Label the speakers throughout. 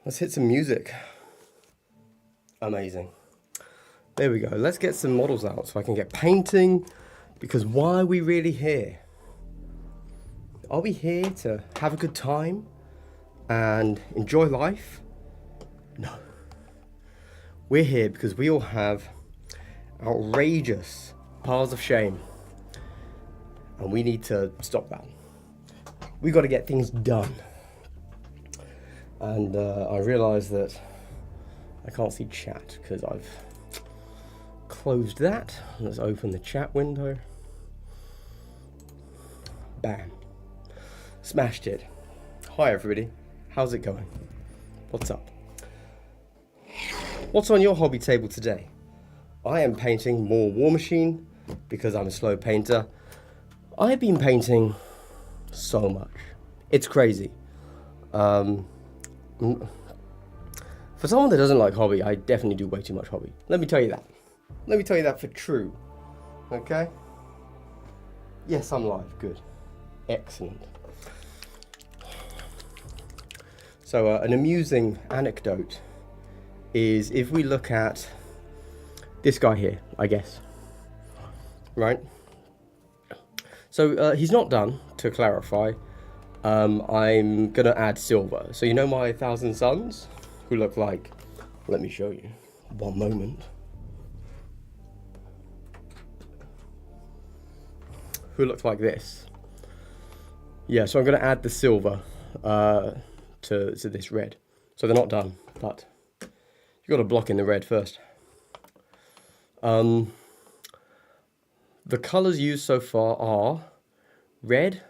Speaker 1: Let's hit some music. Amazing. There we go. Let's get some models out so I can get painting. Because why are we really here? Are we here to have a good time and enjoy life? No. We're here because we all have outrageous piles of shame. And we need to stop that. We got to get things done. And I realize that I can't see chat because I've closed that. Let's open the chat window. Bam. Smashed it. Hi everybody. How's it going? What's up? What's on your hobby table today? I am painting more Warmachine because I'm a slow painter. I've been painting so much. It's crazy. For someone that doesn't like hobby, I definitely do way too much hobby. Let me tell you that. Let me tell you that for true. Okay? Yes, I'm live. Good. Excellent. So an amusing anecdote is if we look at this guy here, I guess. Right? So he's not done, to clarify. I'm going to add silver. So you know my 1,000 Suns? Who look like... Let me show you. One moment. Who look like this. Yeah, so I'm going to add the silver to this red. So they're not done, but you've got to block in the red first. The colours used so far are red,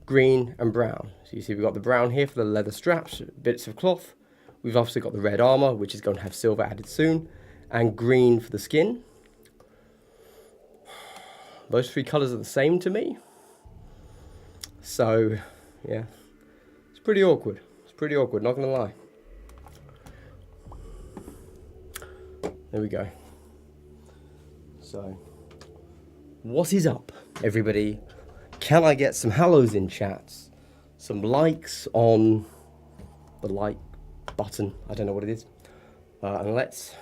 Speaker 1: green and brown. So you see we've got the brown here for the leather straps, bits of cloth. We've obviously got the red armour, which is going to have silver added soon, and green for the skin. Those three colours are the same to me. So, yeah, it's pretty awkward. It's pretty awkward, not going to lie. There we go. So, what is up, everybody? Can I get some hellos in chats? Some likes on the like button. I don't know what it is. And let's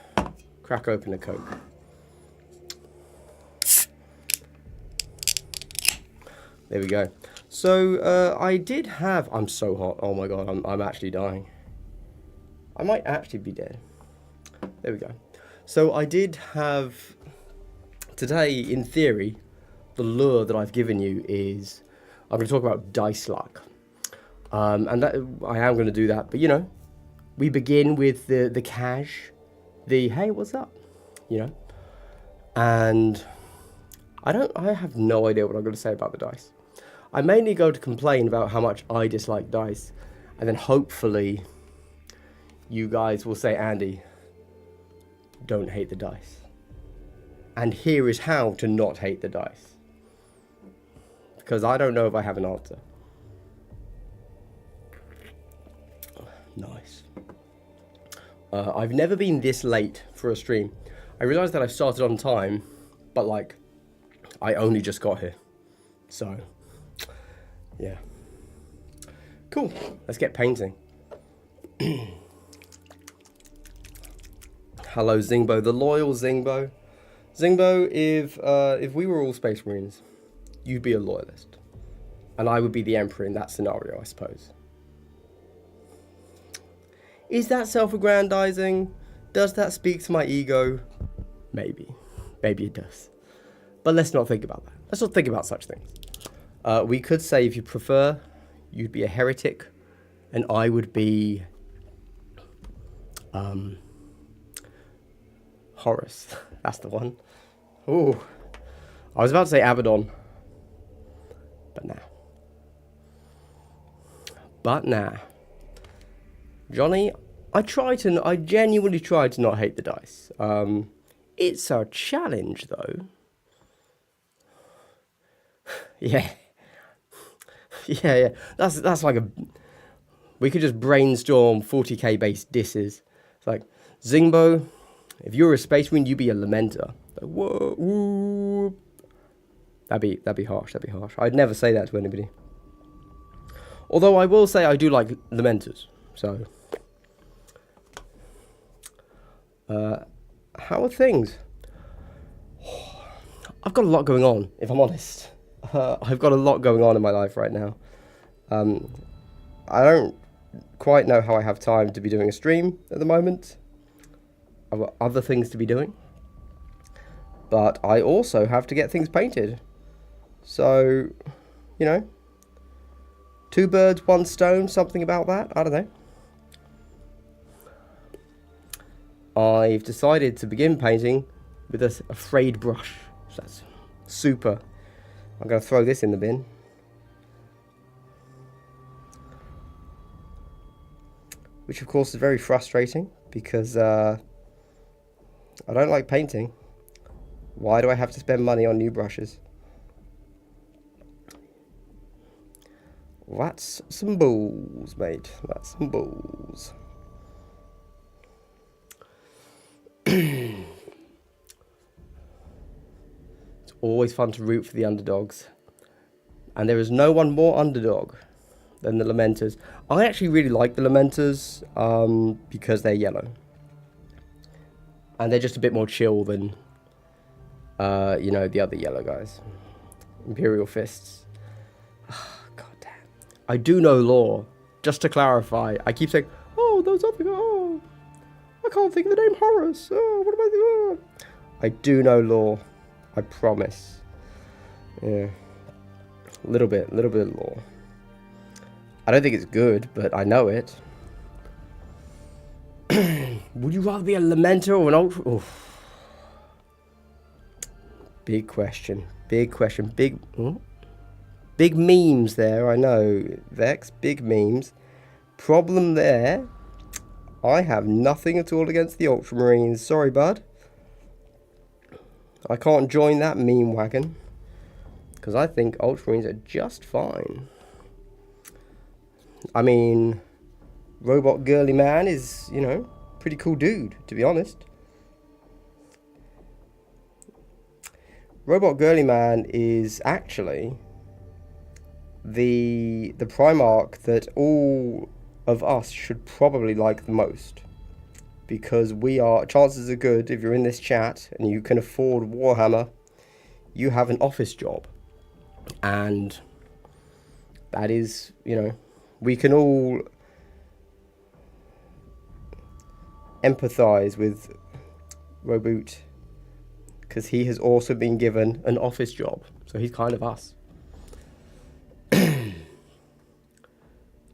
Speaker 1: crack open a Coke. There we go. So I did have... I'm so hot. Oh my god, I'm actually dying. I might actually be dead. There we go. So I did have... Today, in theory, the lure that I've given you is... I'm going to talk about dice luck. And that I am going to do that. But, you know, we begin with the cash. The, hey, what's up? You know? And I have no idea what I'm going to say about the dice. I mainly go to complain about how much I dislike dice. And then hopefully you guys will say, Andy, don't hate the dice. And here is how to not hate the dice. Because I don't know if I have an answer. Nice. I've never been this late for a stream. I realised that I started on time, but like, I only just got here. So, yeah. Cool. Let's get painting. Hello, Zingbo, the loyal Zingbo. Zingbo, if we were all Space Marines, you'd be a loyalist. And I would be the Emperor in that scenario, I suppose. Is that self-aggrandizing? Does that speak to my ego? Maybe. Maybe it does. But let's not think about that. Let's not think about such things. We could say, if you prefer, you'd be a heretic, and I would be... Horus. That's the one. Ooh. I was about to say Abaddon. But nah. But nah. Johnny, I genuinely try to not hate the dice. It's a challenge, though. Yeah. Yeah. That's like a... We could just brainstorm 40k based disses. It's like, Zingbo, if you were a Space Marine, you'd be a Lamenter. Like, whoa, whoop. That'd be harsh. That'd be harsh. I'd never say that to anybody. Although I will say I do like Lamenters. So, How are things? I've got a lot going on, if I'm honest. I've got a lot going on in my life right now. I don't quite know how I have time to be doing a stream at the moment. I've got other things to be doing. But I also have to get things painted. So, you know, 2 birds, 1 stone, something about that. I don't know. I've decided to begin painting with a frayed brush. So that's super. I'm going to throw this in the bin. Which of course is very frustrating because I don't like painting. Why do I have to spend money on new brushes? That's some balls, mate. That's some balls. It's always fun to root for the underdogs. And there is no one more underdog than the Lamenters. I actually really like the Lamenters because they're yellow. And they're just a bit more chill than, you know, the other yellow guys. Imperial Fists. God damn. I do know lore. Just to clarify, I keep saying, oh, those other guys, oh, I can't think of the name Horus. Oh, what am I doing? I do know lore. I promise. Yeah. A little bit of lore. I don't think it's good, but I know it. Would you rather be a Lamenter or an Ultra? Oof. Big question. Big question. Big memes there, I know. Vex, big memes. Problem there, I have nothing at all against the Ultramarines. Sorry, bud. I can't join that meme wagon. Because I think Ultramarines are just fine. I mean, Robot Girly Man is, you know, pretty cool dude, to be honest. Robot Girly Man is actually the Primarch that all of us should probably like the most. Because we are, chances are good, if you're in this chat and you can afford Warhammer, you have an office job. And that is, you know, we can all empathize with Roboot because he has also been given an office job. So he's kind of us.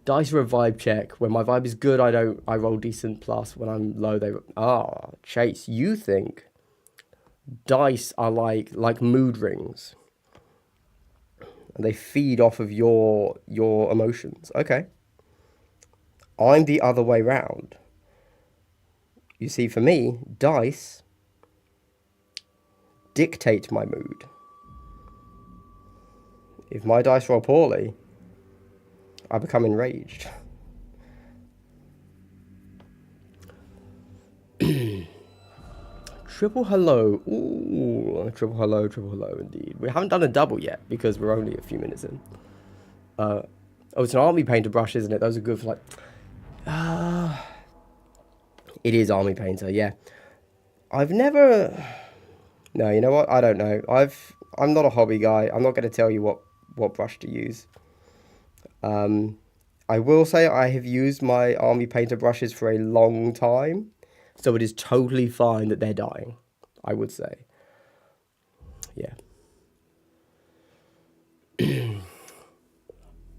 Speaker 1: Dice are a vibe check. When my vibe is good, I roll decent, plus when I'm low, Chase, you think dice are like mood rings. And they feed off of your emotions. Okay. I'm the other way round. You see, for me, dice dictate my mood. If my dice roll poorly, I become enraged. Triple hello. Ooh, triple hello indeed. We haven't done a double yet because we're only a few minutes in. Oh, it's an army painter brush, isn't it? Those are good for like... It is army painter, yeah. I've never... No, you know what? I don't know. I'm not a hobby guy. I'm not going to tell you what brush to use. I will say I have used my army painter brushes for a long time. So it is totally fine that they're dying, I would say. Yeah.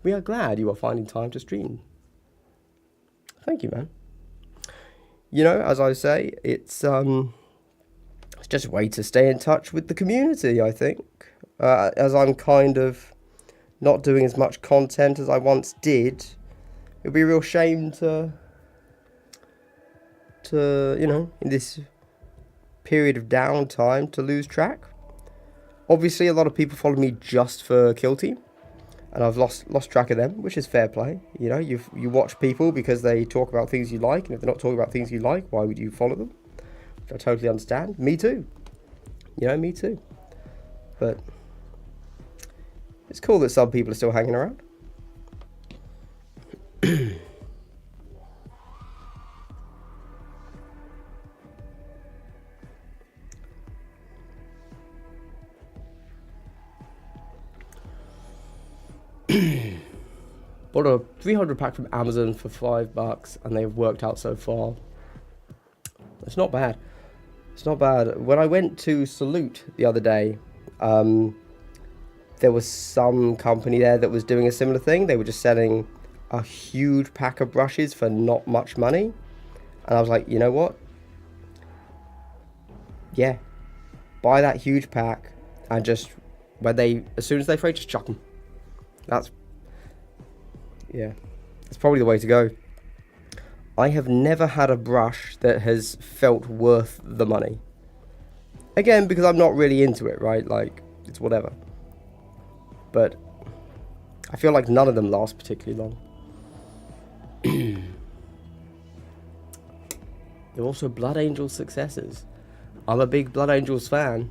Speaker 1: We are glad you are finding time to stream. Thank you, man. You know, as I say, it's just a way to stay in touch with the community, I think. As I'm kind of not doing as much content as I once did, it would be a real shame to you know, in this period of downtime, to lose track. Obviously, a lot of people follow me just for Kill Team, and I've lost track of them, which is fair play. You know, you watch people because they talk about things you like, and if they're not talking about things you like, why would you follow them? Which I totally understand. Me too. You know, me too. But it's cool that some people are still hanging around. Bought a 300 pack from Amazon for $5, and they've worked out so far. It's not bad. It's not bad. When I went to Salute the other day, there was some company there that was doing a similar thing. They were just selling a huge pack of brushes for not much money. And I was like, you know what? Yeah. Buy that huge pack and just, as soon as they fray, just chuck them. That's probably the way to go. I have never had a brush that has felt worth the money. Again, because I'm not really into it, right? Like, it's whatever. But I feel like none of them last particularly long. They're also Blood Angels successors. I'm a big Blood Angels fan.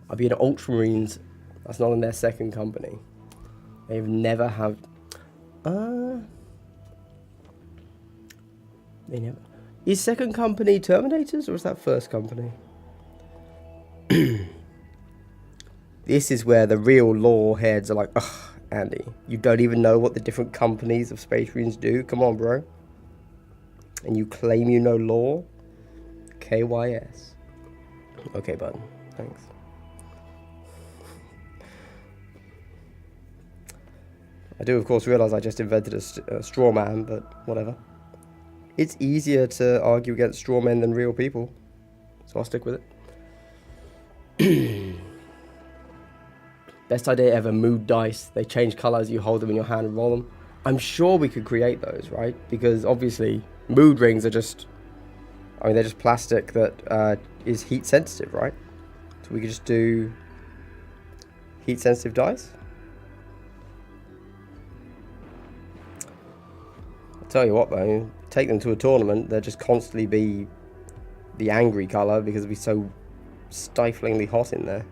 Speaker 1: I'll be in Ultramarines. That's not in their second company. They've never had... They never... Is second company Terminators, or is that first company? This is where the real lore heads are like, ugh, Andy, you don't even know what the different companies of Space Marines do? Come on, bro. And you claim you know lore? KYS. Okay, bud. Thanks. I do, of course, realise I just invented a straw man, but whatever. It's easier to argue against straw men than real people, so I'll stick with it. Best idea ever, mood dice. They change colour as you hold them in your hand and roll them. I'm sure we could create those, right? Because obviously, mood rings are just... I mean, they're just plastic that is heat sensitive, right? So we could just do heat sensitive dice. I'll tell you what though, take them to a tournament, they'll just constantly be the angry colour because it'll be so stiflingly hot in there.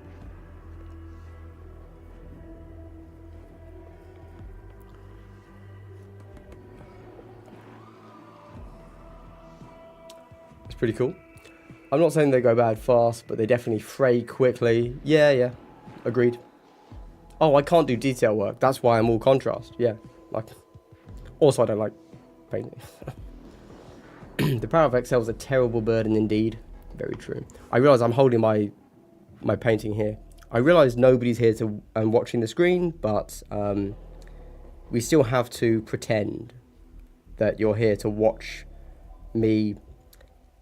Speaker 1: It's pretty cool. I'm not saying they go bad fast, but they definitely fray quickly. Yeah, agreed. Oh, I can't do detail work. That's why I'm all contrast. Yeah, like. Also, I don't like painting. The power of Excel is a terrible burden indeed. Very true. I realise I'm holding my painting here. I realise nobody's here to watching the screen, but we still have to pretend that you're here to watch me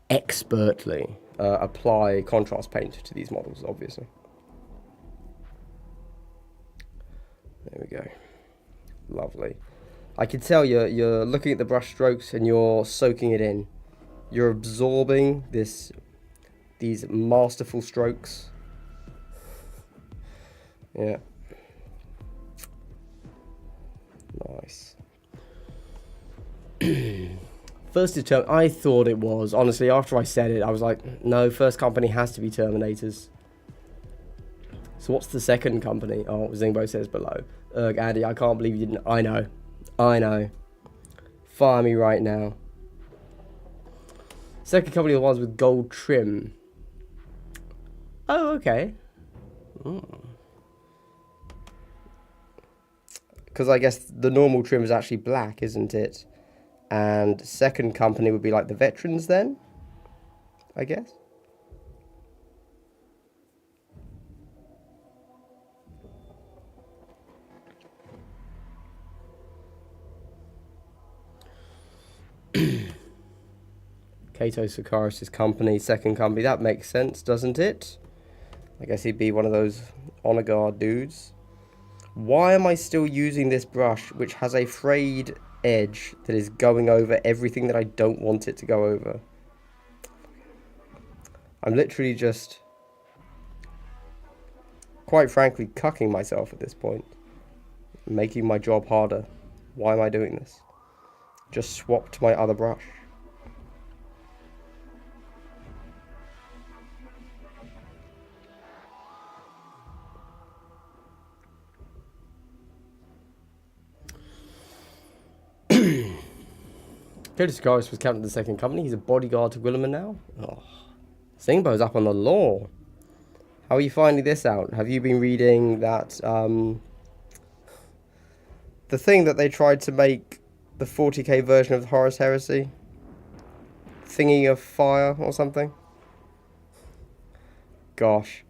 Speaker 1: expertly apply contrast paint to these models, obviously. There we go. Lovely. I can tell you're looking at the brush strokes and you're soaking it in. You're absorbing these masterful strokes. Yeah. Nice. First is I thought it was. Honestly, after I said it, I was like, no, first company has to be Terminators. So what's the second company? Oh, Zingbo says below. Ugh, Andy, I can't believe you didn't. I know. Fire me right now. Second company are the ones with gold trim. Oh, okay. Because I guess the normal trim is actually black, isn't it? And second company would be like the veterans then, I guess. Kato Sakaris' company, second company. That makes sense, doesn't it? I guess he'd be one of those honor guard dudes. Why am I still using this brush, which has a frayed edge that is going over everything that I don't want it to go over? I'm literally just, quite frankly, cucking myself at this point. Making my job harder. Why am I doing this? Just swapped my other brush. Kato Sakaris was captain of the second company. He's a bodyguard to Guillaume now. Oh. Singbo's up on the law. How are you finding this out? Have you been reading that, the thing that they tried to make the 40k version of the Horus Heresy? Thingy of Fire or something? Gosh.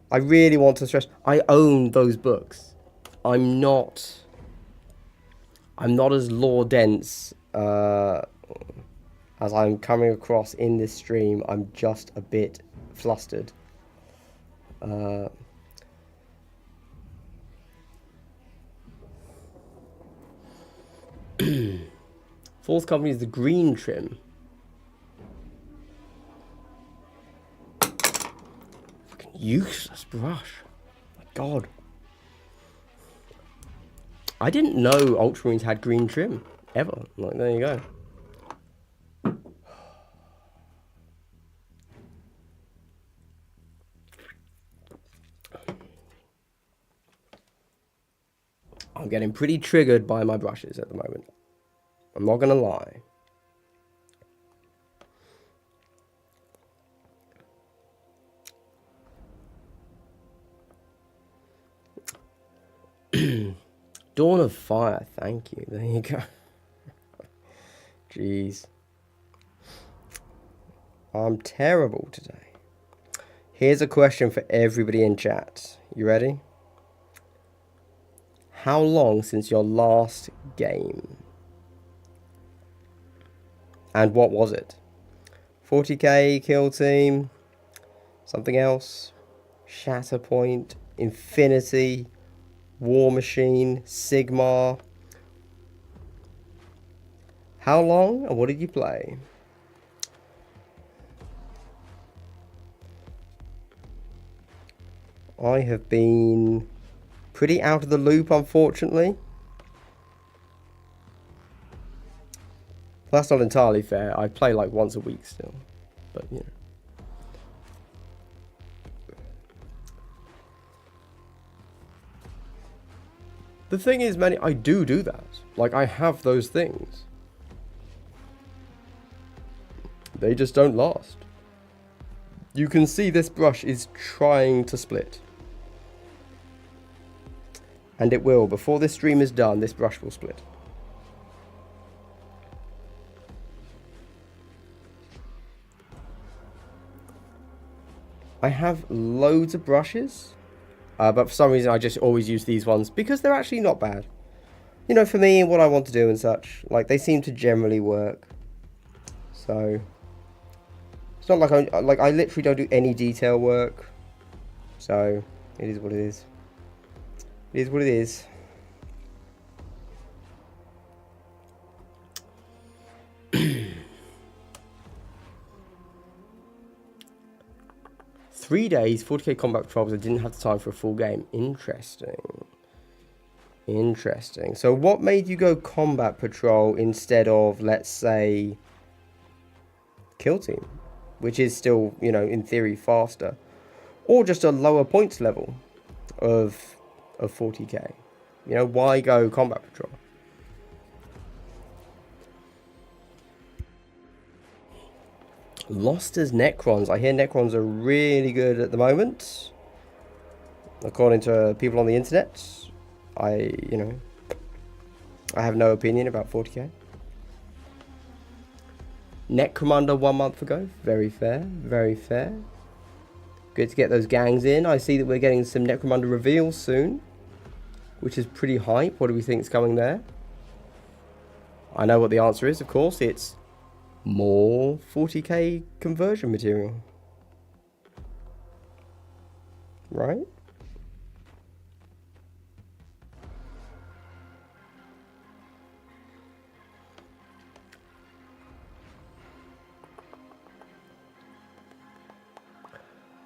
Speaker 1: I really want to stress, I own those books. I'm not as lore dense as I'm coming across in this stream. I'm just a bit flustered. Fourth company is the green trim. Fucking useless brush. My God. I didn't know Ultramarines had green trim ever. Like, there you go. I'm getting pretty triggered by my brushes at the moment. I'm not gonna lie. Dawn of Fire, thank you. There you go. Jeez. I'm terrible today. Here's a question for everybody in chat. You ready? How long since your last game? And what was it? 40k, Kill Team, something else? Shatterpoint, Infinity, Warmachine, Sigmar. How long and what did you play? I have been pretty out of the loop, unfortunately. That's not entirely fair. I play like once a week still, but you know. The thing is, man, I do that. Like, I have those things. They just don't last. You can see this brush is trying to split. And it will. Before this stream is done, this brush will split. I have loads of brushes. But for some reason, I just always use these ones because they're actually not bad. You know, for me and what I want to do and such. Like, they seem to generally work. So, it's not like I literally don't do any detail work. So, it is what it is. It is what it is. Three days, 40k combat patrols. I didn't have the time for a full game. Interesting. Interesting. So what made you go combat patrol instead of, let's say, kill team? Which is still, you know, in theory faster. Or just a lower points level of 40k. You know, why go combat patrol? Lost as Necrons. I hear Necrons are really good at the moment. According to people on the internet. I have no opinion about 40k. Necromunda 1 month ago. Very fair. Very fair. Good to get those gangs in. I see that we're getting some Necromunda reveals soon. Which is pretty hype. What do we think is coming there? I know what the answer is, of course. It's more 40k conversion material. Right?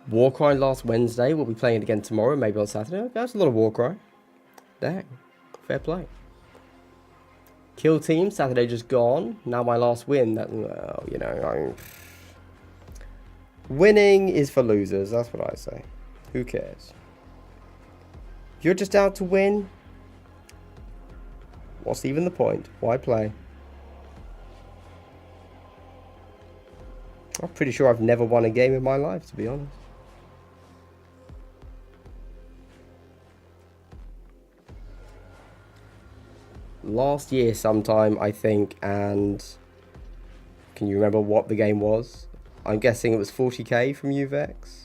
Speaker 1: Warcry last Wednesday. We'll be playing it again tomorrow, maybe on Saturday. That's a lot of Warcry. Dang. Fair play. Kill team, Saturday just gone. Now my last win. That, well, you know, winning is for losers. That's what I say. Who cares? If you're just out to win, what's even the point? Why play? I'm pretty sure I've never won a game in my life, to be honest. last year sometime, I think, and can you remember what the game was? I'm guessing it was 40k from UVEX.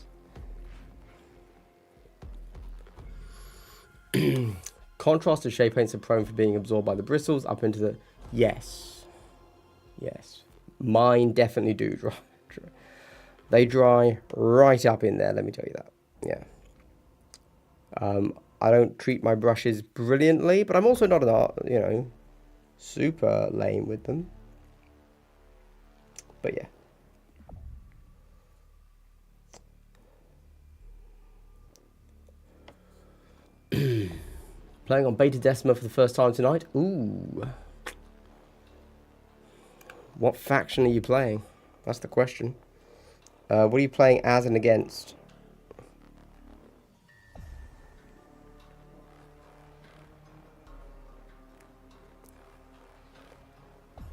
Speaker 1: Contrast of shade paints are prone for being absorbed by the bristles up into the... Yes. Yes. Mine definitely do dry. They dry right up in there, let me tell you that. Yeah. I don't treat my brushes brilliantly, but I'm also not an super lame with them. But yeah. Playing on Beta Decima for the first time tonight. Ooh. What faction are you playing? That's the question. What are you playing as and against?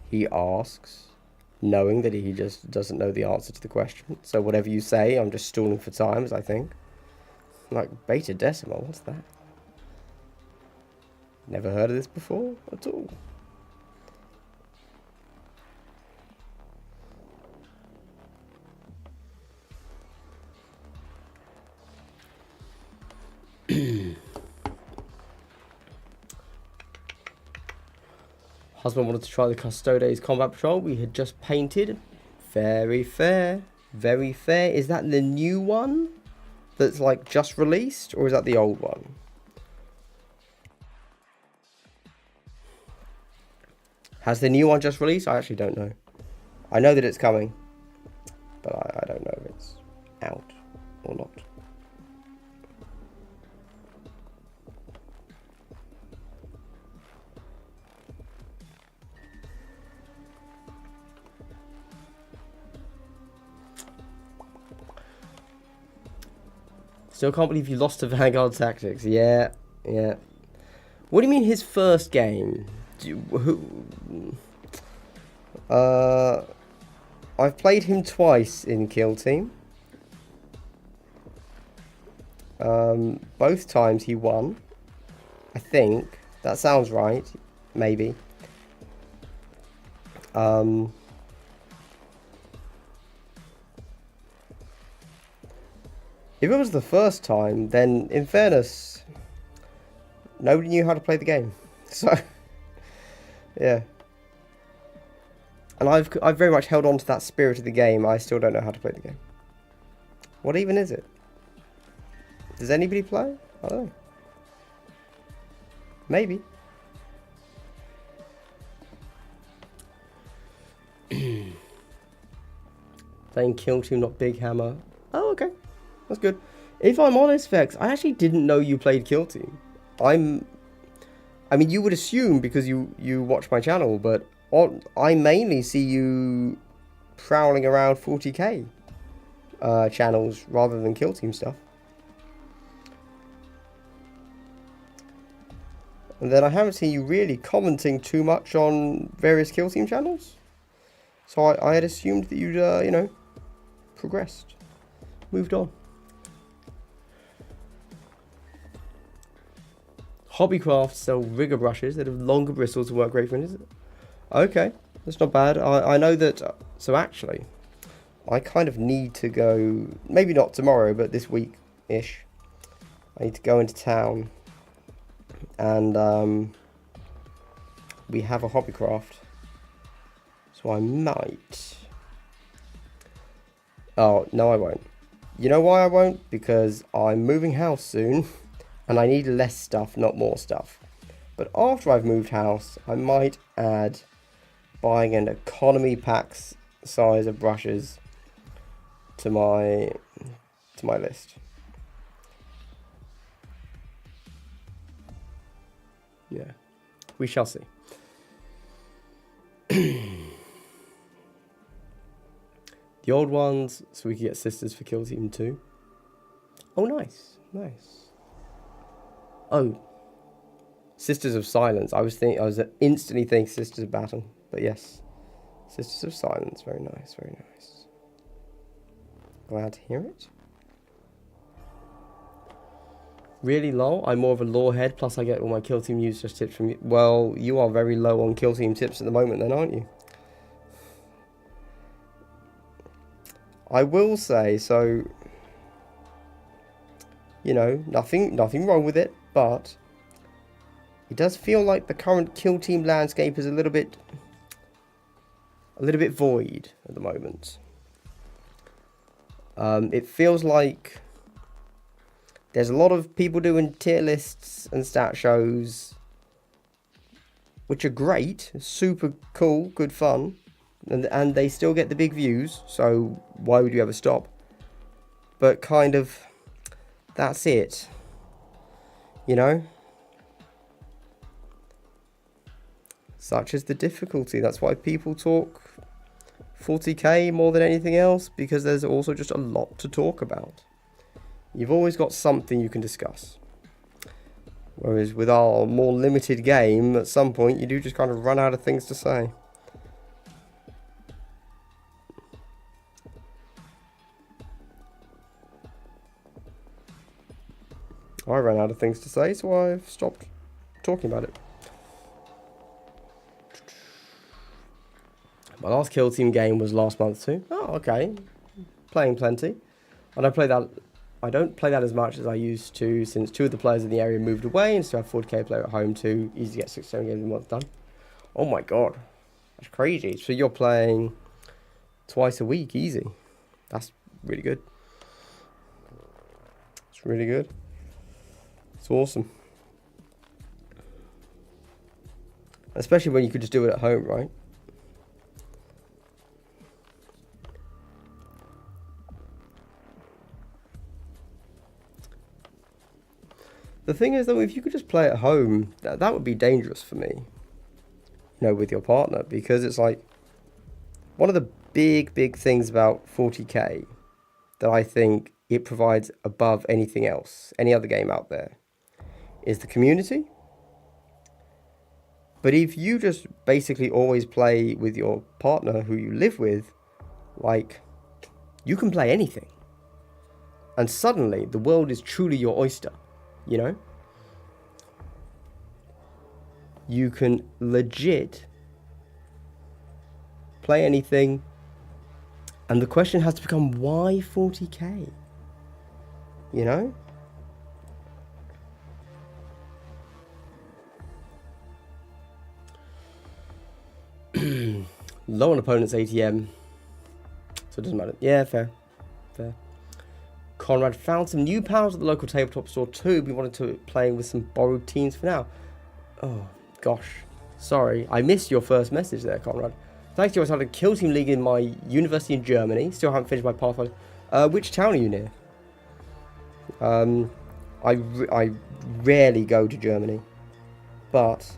Speaker 1: He asks, knowing that he just doesn't know the answer to the question. So whatever you say, I'm just stalling for times, I think. Like, Beta Decima, what's that? Never heard of this before at all. Husband wanted to try the Custodes Combat Patrol we had just painted. Very fair. Very fair. Is that the new one that's like just released, or is that the old one? Has the new one just released? I actually don't know. I know that it's coming, but I don't know if it's out or not. Still can't believe you lost to Vanguard Tactics. Yeah, yeah. What do you mean his first game? I've played him twice in Kill Team. Both times he won. I think. That sounds right. Maybe. If it was the first time, then in fairness, nobody knew how to play the game. So, yeah. And I've very much held on to that spirit of the game. I still don't know how to play the game. What even is it? Does anybody play? I don't know. Maybe. Playing Kill Team, not Big Hammer. Oh, okay. That's good. If I'm honest, Vex, I actually didn't know you played Kill Team. I mean, you would assume because you watch my channel, but I mainly see you prowling around 40k channels rather than Kill Team stuff. And then I haven't seen you really commenting too much on various Kill Team channels. So I had assumed that you'd, progressed. Moved on. Hobbycraft sell rigger brushes that have longer bristles to work great for, is it? Okay, that's not bad. I know that, so actually, I kind of need to go, maybe not tomorrow, but this week-ish. I need to go into town, and we have a hobbycraft. So I might... Oh, no I won't. You know why I won't? Because I'm moving house soon. And I need less stuff, not more stuff. But after I've moved house, I might add buying an economy packs size of brushes to my list. Yeah, we shall see. The old ones, so we can get sisters for Kill Team 2. Oh, nice, nice. Oh, Sisters of Silence. I was instantly thinking Sisters of Battle, but yes, Sisters of Silence. Very nice, very nice. Glad to hear it. Really low? I'm more of a lore head, plus I get all my kill team news just tips from you. Well, you are very low on kill team tips at the moment then, aren't you? I will say, so, you know, nothing wrong with it, but it does feel like the current kill team landscape is a little bit void at the moment. It feels like there's a lot of people doing tier lists and stat shows, which are great, super cool, good fun, and they still get the big views, so why would you ever stop? But kind of, that's it, you know? Such is the difficulty. That's why people talk 40k more than anything else, because there's also just a lot to talk about. You've always got something you can discuss. Whereas with our more limited game, at some point you do just kind of run out of things to say. I ran out of things to say, so I've stopped talking about it. My last kill team game was last month too. Oh, okay. Playing plenty. I don't play that as much as I used to, since 2 of the players in the area moved away and still have 40k player at home too. Easy to get 6-7 games a month done. Oh my god. That's crazy. So you're playing twice a week, easy. That's really good. It's really good. It's awesome. Especially when you could just do it at home, right? The thing is, though, if you could just play at home, that would be dangerous for me, you know, with your partner, because it's like, one of the big things about 40k that I think it provides above anything else, any other game out there, is the community. But if you just basically always play with your partner who you live with, like, you can play anything. And suddenly, the world is truly your oyster. You know, you can legit play anything, and the question has to become, why 40k? You know? Low on opponent's ATM, so it doesn't matter. Yeah, fair. Conrad found some new pals at the local tabletop store too. We wanted to play with some borrowed teams for now. Oh, gosh. Sorry. I missed your first message there, Conrad. Thanks to you, I started a kill team league in my university in Germany. Still haven't finished my Pathfinder. Which town are you near? I rarely go to Germany. But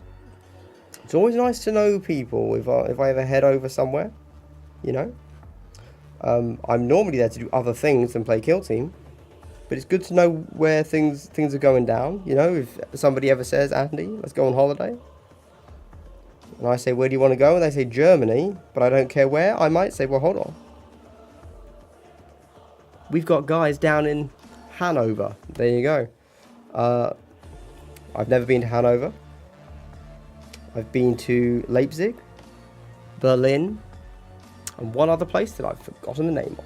Speaker 1: it's always nice to know people if I ever head over somewhere. You know? I'm normally there to do other things than play kill team, but it's good to know where things are going down. You know, if somebody ever says, Andy, let's go on holiday, and I say, where do you want to go? And they say Germany, but I don't care where, I might say, well, hold on. We've got guys down in Hanover. There you go. I've never been to Hanover. I've been to Leipzig, Berlin, and one other place that I've forgotten the name of.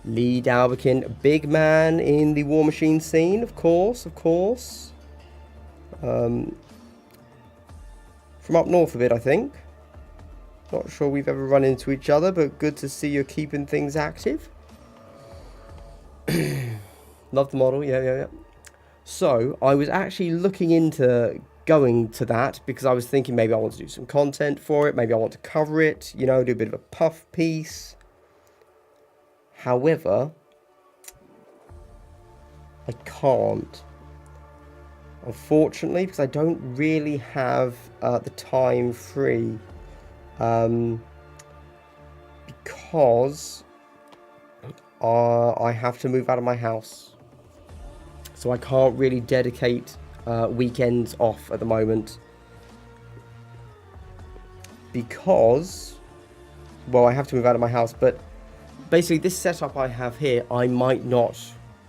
Speaker 1: Lee Dalberkin, big man in the warmachine scene, of course. From up north a bit, I think. Not sure we've ever run into each other, but good to see you're keeping things active. Love the model, yeah. So, I was actually looking into going to that because I was thinking maybe I want to do some content for it, maybe I want to cover it, you know, do a bit of a puff piece. However, I can't, unfortunately, because I don't really have the time free, because I have to move out of my house. So I can't really dedicate weekends off at the moment, because well, I have to move out of my house, but basically this setup I have here, I might not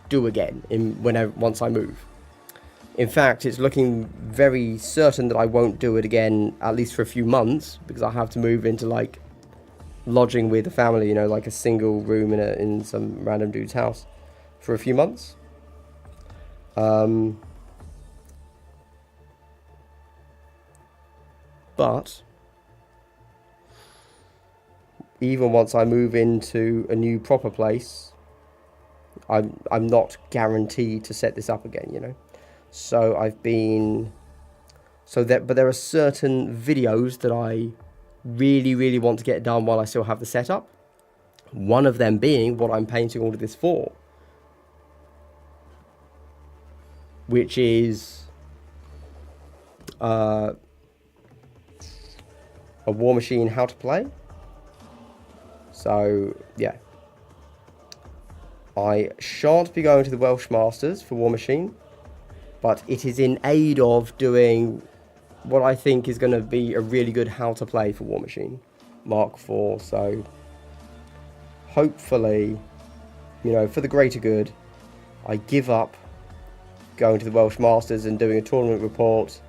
Speaker 1: do again once I move. In fact, it's looking very certain that I won't do it again, at least for a few months, because I have to move into like lodging with a family, you know, like a single room in some random dude's house for a few months. But even once I move into a new proper place, I'm not guaranteed to set this up again, you know. So but there are certain videos that I really want to get done while I still have the setup. One of them being what I'm painting all of this for, which is a War Machine how to play. So yeah, I shan't be going to the Welsh Masters for War Machine, but it is in aid of doing what I think is going to be a really good how to play for War Machine Mark IV. So hopefully, you know, for the greater good, I give up going to the Welsh Masters and doing a tournament report,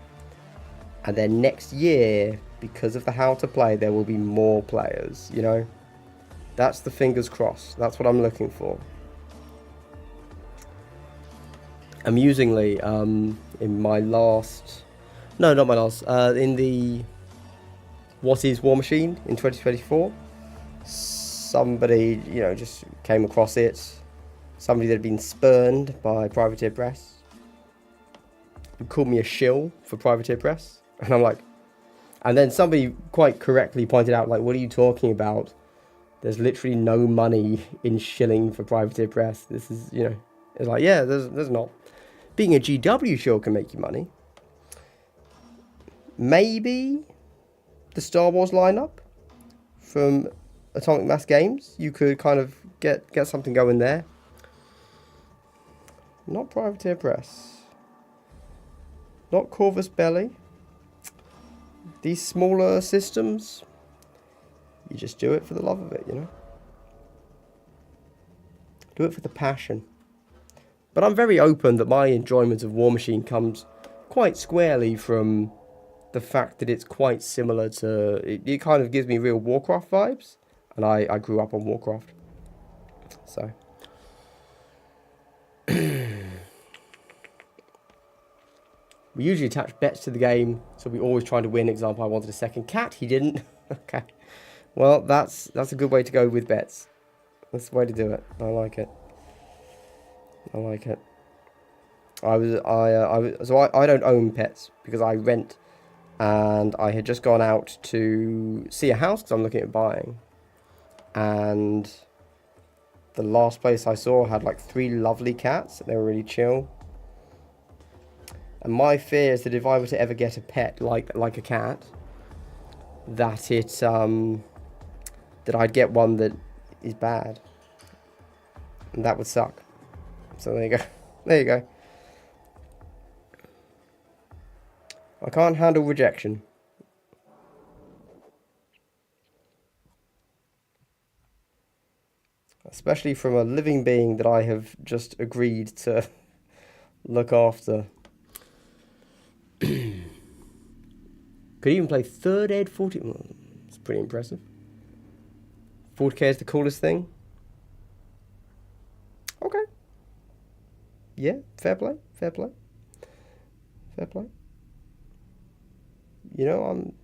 Speaker 1: and then next year, because of the how to play, there will be more players, you know. That's the fingers crossed. That's what I'm looking for. Amusingly, in my last... No, not my last. In the What is War Machine in 2024, somebody, you know, just came across it. Somebody that had been spurned by Privateer Press. Who called me a shill for Privateer Press. And I'm like... And then somebody quite correctly pointed out, like, what are you talking about? There's literally no money in shilling for Privateer Press. This is, you know... It's like, yeah, there's not. Being a GW shill can make you money. Maybe the Star Wars lineup from Atomic Mass Games. You could kind of get something going there. Not Privateer Press. Not Corvus Belli. These smaller systems, you just do it for the love of it, you know. Do it for the passion. But I'm very open that my enjoyment of War Machine comes quite squarely from the fact that it's quite similar to... It kind of gives me real Warcraft vibes. And I grew up on Warcraft. So... We usually attach bets to the game, so we always try to win. Example, I wanted a second cat, he didn't. Okay. Well, that's a good way to go with bets. That's the way to do it. I like it. I like it. I don't own pets because I rent, and I had just gone out to see a house because I'm looking at buying, and the last place I saw had like 3 lovely cats. They were really chill. And my fear is that if I were to ever get a pet like a cat, that that I'd get one that is bad, and that would suck. So there you go. There you go. I can't handle rejection. Especially from a living being that I have just agreed to look after. Could even play 3rd Ed 40. Well, it's pretty impressive. 40k is the coolest thing. Okay. Yeah, fair play, fair play. Fair play. You know,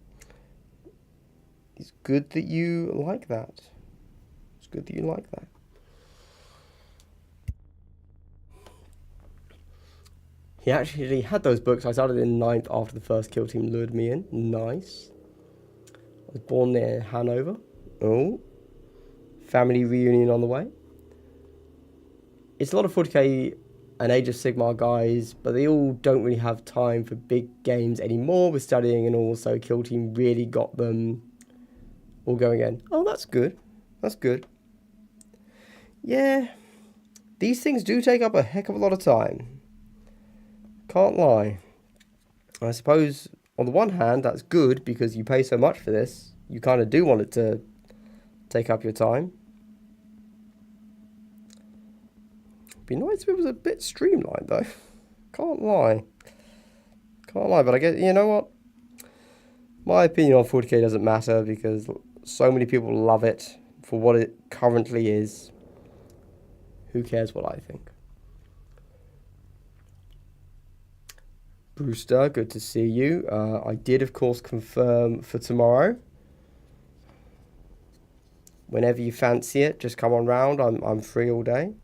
Speaker 1: it's good that you like that. It's good that you like that. He actually had those books. I started in 9th after the first kill team lured me in. Nice. I was born near Hanover. Oh. Family reunion on the way. It's a lot of 40k and Age of Sigmar guys, but they all don't really have time for big games anymore with studying and all, so kill team really got them all going again. Oh, that's good. That's good. Yeah. These things do take up a heck of a lot of time. Can't lie. I suppose on the one hand that's good because you pay so much for this. You kind of do want it to Take up your time. Be nice if it was a bit streamlined though. Can't lie. Can't lie, but I guess, you know what? My opinion on 40k doesn't matter because so many people love it for what it currently is. Who cares what I think? Brewster, good to see you. I did, of course, confirm for tomorrow. Whenever you fancy it, just come on round. I'm free all day.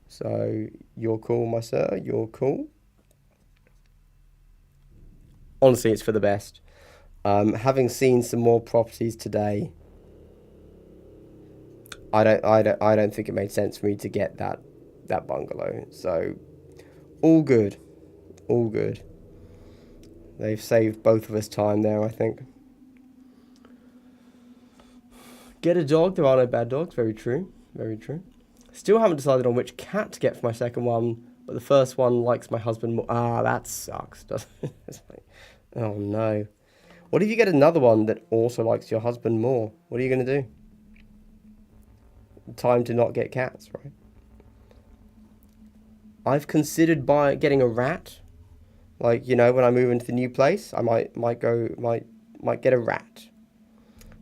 Speaker 1: So, you're cool, my sir. You're cool. Honestly, it's for the best. Having seen some more properties today, I don't think it made sense for me to get that bungalow. So, all good. All good. They've saved both of us time there, I think. Get a dog. There are no bad dogs. Very true. Very true. Still haven't decided on which cat to get for my second one, but the first one likes my husband more. Ah, that sucks, doesn't it? It's like, oh no. What if you get another one that also likes your husband more? What are you going to do? Time to not get cats, right? I've considered getting a rat. Like, you know, when I move into the new place, I might get a rat.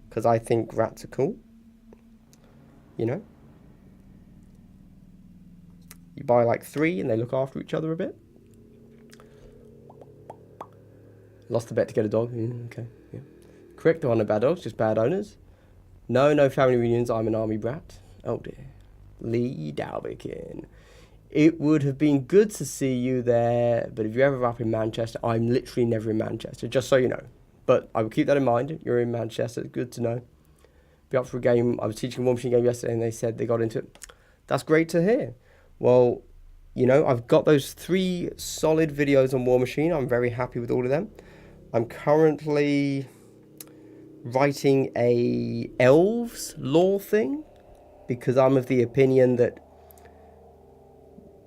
Speaker 1: Because I think rats are cool. You know? You buy like 3 and they look after each other a bit. Lost the bet to get a dog. Okay. Yeah. Correct, there are no bad dogs, just bad owners. No family reunions. I'm an army brat. Oh dear. Lee Dalbikin. It would have been good to see you there, but if you're ever up in Manchester, I'm literally never in Manchester, just so you know. But I will keep that in mind. You're in Manchester. It's good to know. Be up for a game. I was teaching a warmachine game yesterday and they said they got into it. That's great to hear. Well, you know, I've got those 3 solid videos on warmachine. I'm very happy with all of them. I'm currently writing a elves lore thing because I'm of the opinion that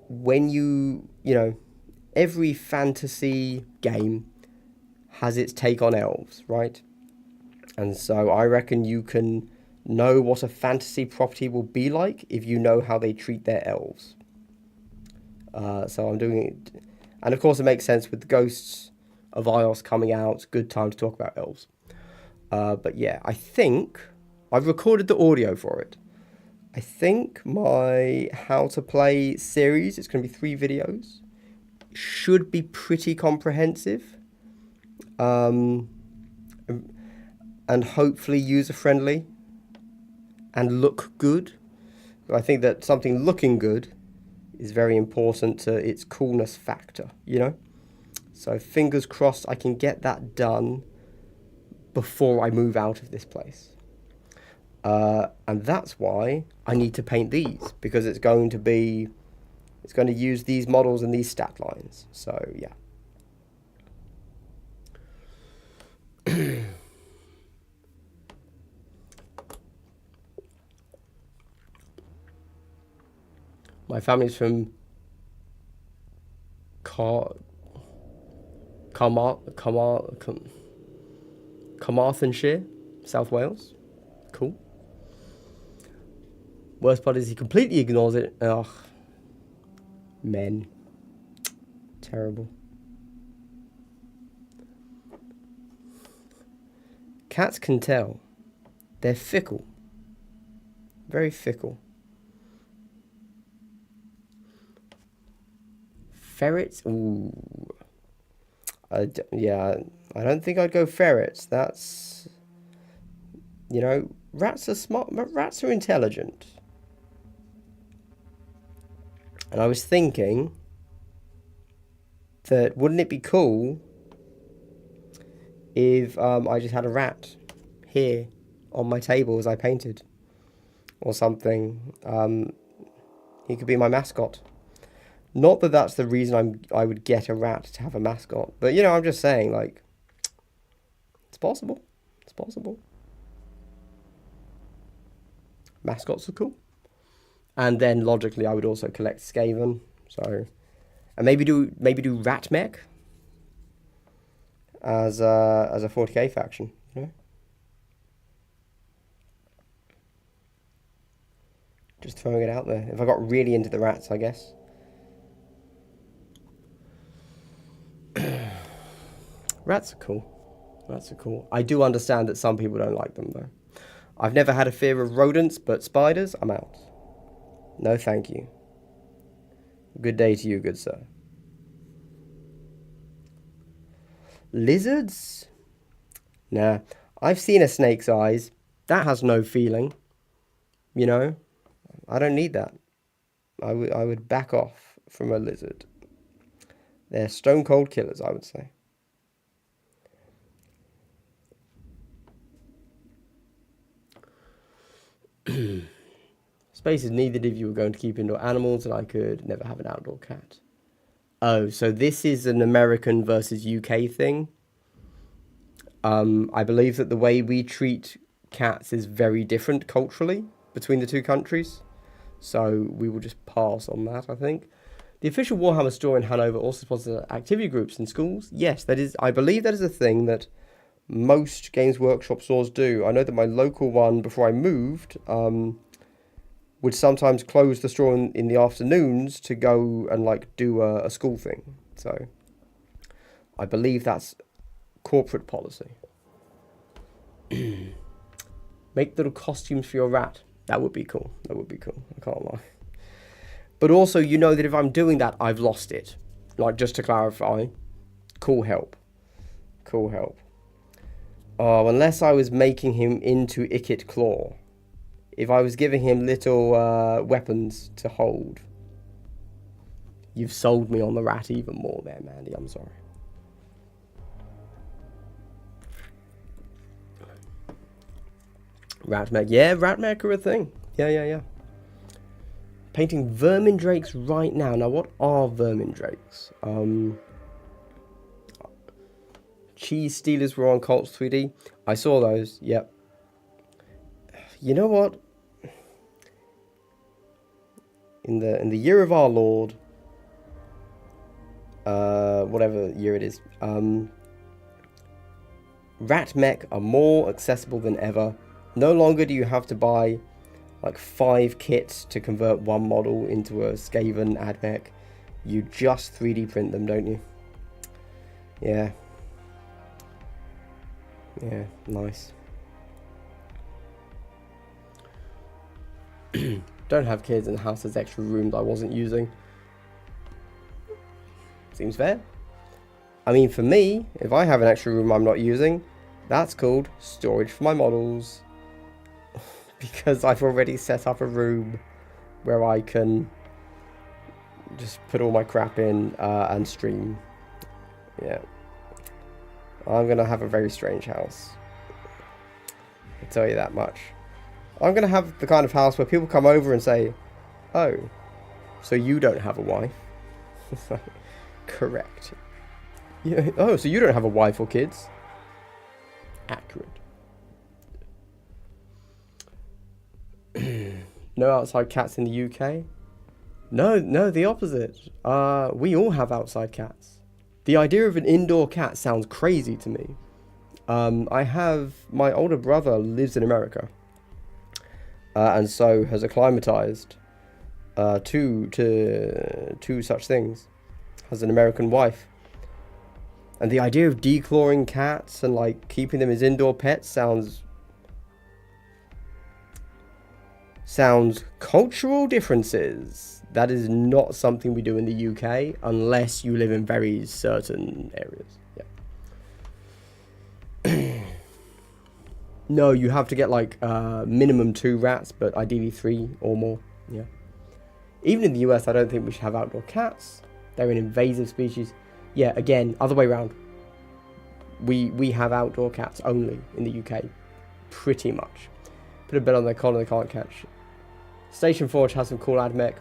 Speaker 1: when you know, every fantasy game has its take on elves, right? And so I reckon you can know what a fantasy property will be like if you know how they treat their elves. So I'm doing it. And of course it makes sense with the Ghosts of Ios coming out. Good time to talk about elves. But yeah, I think I've recorded the audio for it. I think my How to Play series, it's going to be 3 videos, should be pretty comprehensive. And hopefully user-friendly and look good. I think that something looking good is very important to its coolness factor, you know? So fingers crossed I can get that done before I move out of this place. And that's why I need to paint these, because it's going to use these models and these stat lines. So yeah. My family's from Carmarthenshire, South Wales. Cool. Worst part is he completely ignores it. Ugh. Men. Terrible. Cats can tell. They're fickle. Very fickle. Ferrets? Ooh. Yeah, I don't think I'd go ferrets. That's... You know, rats are smart. Rats are intelligent. And I was thinking that wouldn't it be cool if I just had a rat here on my table as I painted or something. He could be my mascot. Not that that's the reason I would get a rat to have a mascot, but you know, I'm just saying, like, it's possible. It's possible. Mascots are cool. And then logically, I would also collect Skaven. So, and maybe do Rat Mech as a 40k faction. You know? Just throwing it out there. If I got really into the rats, I guess. Rats are cool. Rats are cool. I do understand that some people don't like them, though. I've never had a fear of rodents, but spiders, I'm out. No, thank you. Good day to you, good sir. Lizards? Nah. I've seen a snake's eyes. That has no feeling. You know? I don't need that. I would back off from a lizard. They're stone cold killers, I would say. Space is needed if you were going to keep indoor animals, and I could never have an outdoor cat. Oh, so this is an American versus UK thing. I believe that the way we treat cats is very different culturally between the two countries. So we will just pass on that, I think. The official Warhammer store in Hanover also sponsors activity groups in schools. Yes, that is. I believe that is a thing that most Games Workshop stores do. I know that my local one, before I moved, would sometimes close the store in the afternoons to go and like do a school thing. So I believe that's corporate policy. Make little costumes for your rat. That would be cool. That would be cool. I can't lie. But also, you know that if I'm doing that, I've lost it. Like, just to clarify. Cool help. Cool help. Oh, unless I was making him into Ikit Claw. If I was giving him little weapons to hold. You've sold me on the rat even more there, Mandy. I'm sorry. Rat mech. Yeah, rat mech are a thing. Yeah. Painting vermin drakes right now. Now, what are vermin drakes? Cheese stealers were on Colts 3D. I saw those. Yep. You know what? In the year of our Lord, whatever year it is, rat mech are more accessible than ever. No longer do you have to buy like 5 kits to convert one model into a Skaven ad mech. You just 3D print them, don't you? Yeah. Yeah, nice. Don't have kids in the house, there's extra rooms I wasn't using. Seems fair. I mean, for me, if I have an extra room I'm not using, that's called storage for my models. Because I've already set up a room where I can just put all my crap in and stream. Yeah. I'm going to have a very strange house. I'll tell you that much. I'm going to have the kind of house where people come over and say, oh, so you don't have a wife? Correct. Yeah. Oh, so you don't have a wife or kids? Accurate. No outside cats in the UK? No, the opposite. We all have outside cats. The idea of an indoor cat sounds crazy to me. My older brother lives in America. And so has acclimatized to such things. Has an American wife. And the idea of declawing cats and like keeping them as indoor pets sounds cultural differences. That is not something we do in the UK unless you live in very certain areas. Yeah. No, you have to get like minimum 2 rats, but ideally 3 or more. Yeah. Even in the US, I don't think we should have outdoor cats. They're an invasive species. Yeah, again, other way around. We have outdoor cats only in the UK. Pretty much. Put a bit on their collar they can't catch. Station Forge has some cool ad mech.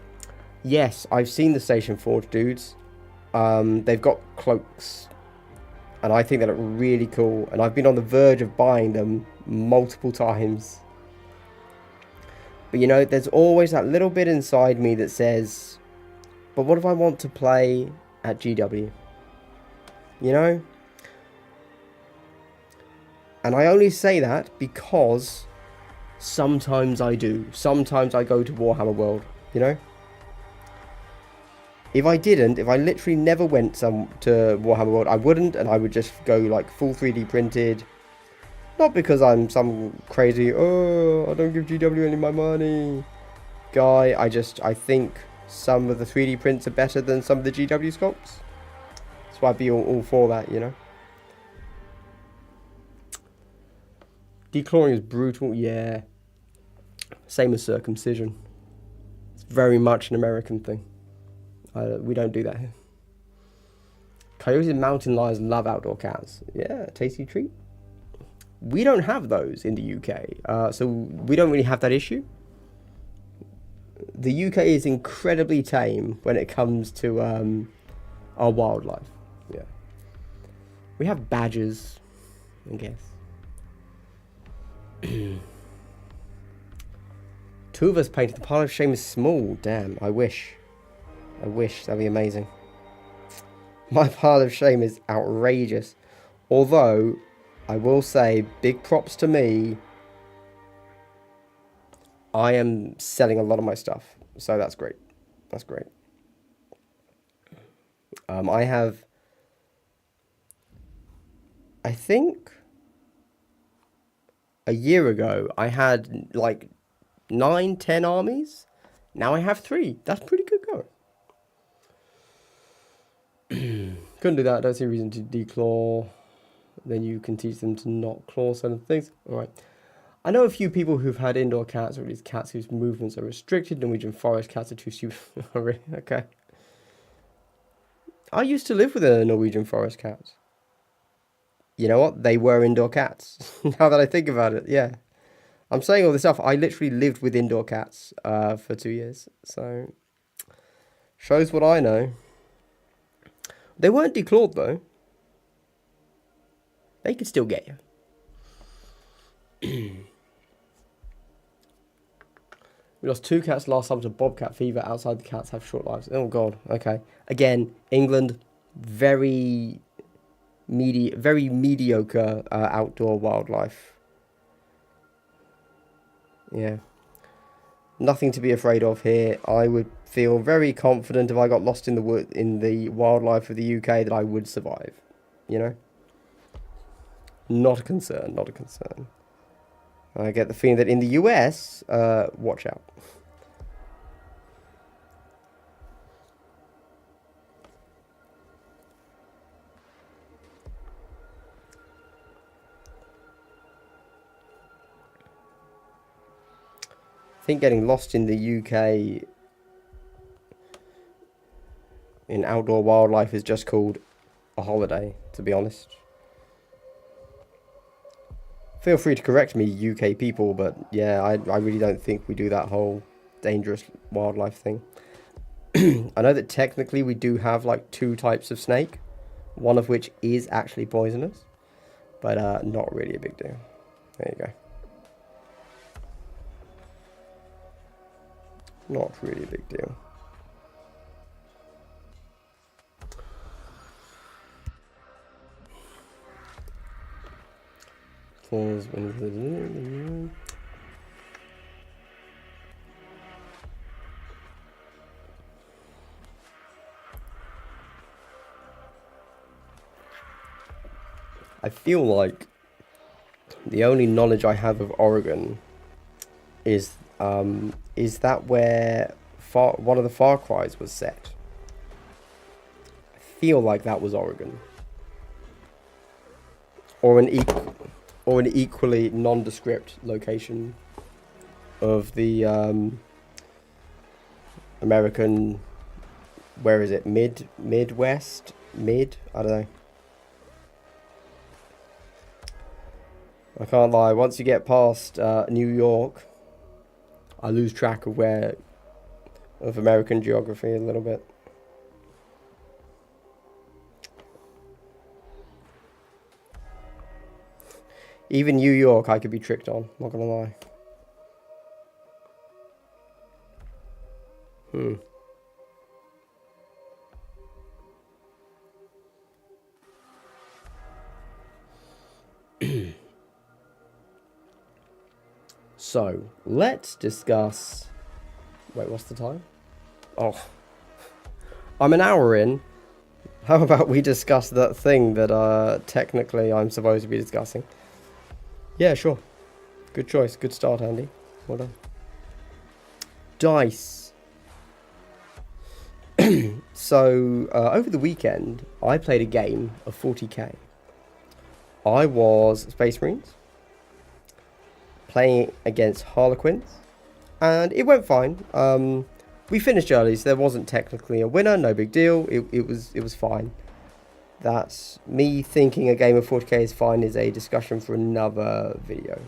Speaker 1: Yes, I've seen the Station Forge dudes. They've got cloaks. And I think they look really cool. And I've been on the verge of buying them multiple times. But you know, there's always that little bit inside me that says, but what if I want to play at GW? You know? And I only say that because Sometimes I do. Sometimes I go to Warhammer World, you know? If I didn't, if I literally never went to Warhammer World, I wouldn't, and I would just go like full 3D printed. Not because I'm some crazy, oh, I don't give GW any of my money guy. I think some of the 3D prints are better than some of the GW sculpts. So I'd be all for that, you know? Declawing is brutal, yeah. Same as circumcision. It's very much an American thing. We don't do that here. Coyotes and mountain lions love outdoor cats. Yeah, tasty treat. We don't have those in the UK, so we don't really have that issue. The UK is incredibly tame when it comes to our wildlife. Yeah, we have badgers, I guess. 2 of us painted. The pile of shame is small. Damn, I wish. That'd be amazing. My pile of shame is outrageous. Although, I will say, big props to me. I am selling a lot of my stuff. So that's great. That's great. I think a year ago, I had like 9, 10 armies. Now I have 3. That's pretty good going. Couldn't do that. I don't see a reason to declaw. Then you can teach them to not claw certain things. Alright. I know a few people who've had indoor cats, or these cats whose movements are restricted. Norwegian forest cats are too stupid. Really? Okay. I used to live with a Norwegian forest cat. You know what? They were indoor cats. Now that I think about it, yeah. I'm saying all this stuff. I literally lived with indoor cats for 2 years. So, shows what I know. They weren't declawed, though. They could still get you. We lost 2 cats last summer to bobcat fever. Outside, the cats have short lives. Oh, God. Okay. Again, England, very mediocre outdoor wildlife. Yeah. Nothing to be afraid of here. I would feel very confident if I got lost in the wildlife of the UK that I would survive. You know? Not a concern. I get the feeling that in the US, watch out. I think getting lost in the UK in outdoor wildlife is just called a holiday, to be honest. Feel free to correct me, UK people, but yeah, I really don't think we do that whole dangerous wildlife thing. I know that technically we do have like 2 types of snake, one of which is actually poisonous, but not really a big deal. There you go. Not really a big deal. I feel like the only knowledge I have of Oregon is that where one of the Far Cries was set. I feel like that was Oregon, or an equally nondescript location of the American. Where is it? Midwest? I don't know. I can't lie. Once you get past New York, I lose track of American geography a little bit. Even New York, I could be tricked on. Not gonna lie. So, let's discuss... Wait, what's the time? Oh, I'm an hour in. How about we discuss that thing that technically I'm supposed to be discussing? Yeah, sure. Good choice. Good start, Andy. Well done. Dice. So, over the weekend, I played a game of 40k. I was Space Marines, playing against Harlequins, and it went fine. We finished early, so there wasn't technically a winner, no big deal. It was fine. That's me thinking a game of 40k is fine is a discussion for another video.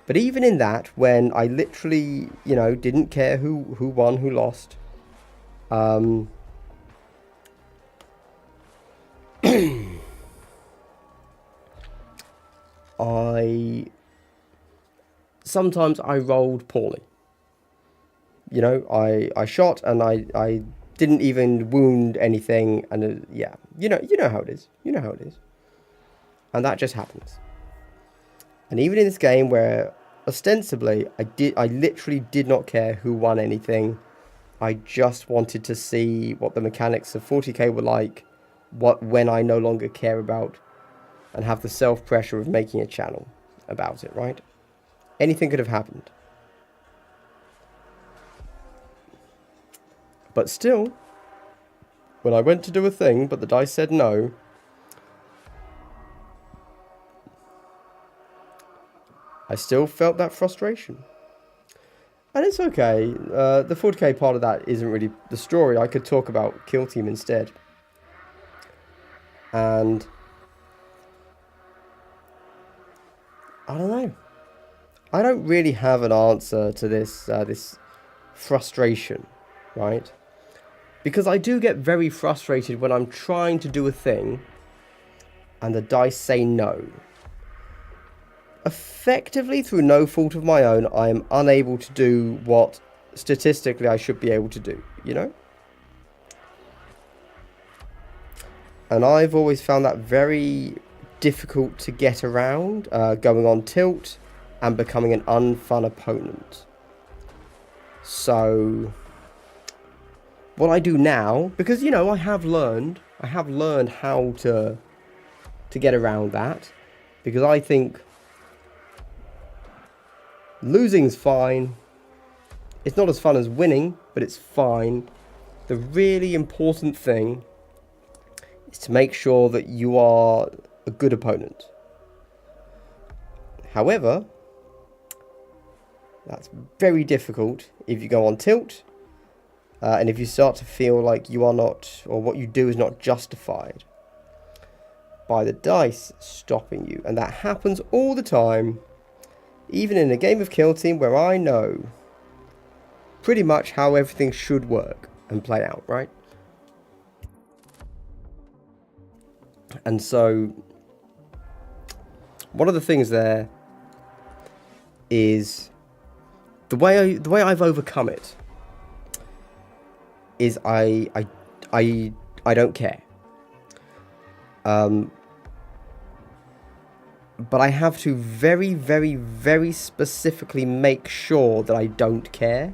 Speaker 1: But even in that, when I literally, didn't care who won, who lost, sometimes I rolled poorly. I shot and I didn't even wound anything, and yeah, you know how it is. You know how it is. And that just happens. And even in this game where ostensibly I literally did not care who won anything. I just wanted to see what the mechanics of 40k were like, when I no longer care about, and have the self-pressure of making a channel about it, right? Anything could have happened. But still, when I went to do a thing, but the dice said no, I still felt that frustration. And it's okay. The 40k part of that isn't really the story. I could talk about Kill Team instead. And I don't know. I don't really have an answer to this frustration, right? Because I do get very frustrated when I'm trying to do a thing and the dice say no. Effectively, through no fault of my own, I am unable to do what statistically I should be able to do, And I've always found that very difficult to get around, going on tilt and becoming an unfun opponent. So, what I do now, because, I have learned how to get around that, because I think losing's fine. It's not as fun as winning, but it's fine. The really important thing is to make sure that you are a good opponent. However, that's very difficult if you go on tilt, and if you start to feel like you are not, or what you do is not justified by the dice stopping you. And that happens all the time. Even in a game of Kill Team where I know pretty much how everything should work and play out, right? And so, one of the things there is the way I've overcome it is I don't care. But I have to very, very, very specifically make sure that I don't care.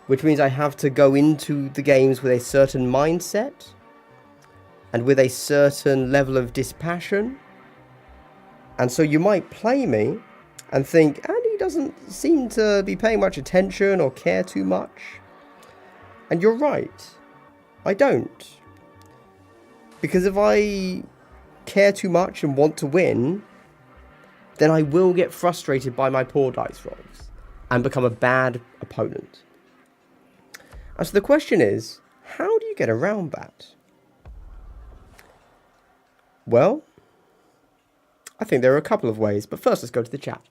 Speaker 1: Which means I have to go into the games with a certain mindset and with a certain level of dispassion. And so you might play me and think, Andy doesn't seem to be paying much attention or care too much. And you're right. I don't. Because if I care too much and want to win, then I will get frustrated by my poor dice rolls and become a bad opponent. And so the question is, how do you get around that? Well, I think there are a couple of ways, but first let's go to the chat.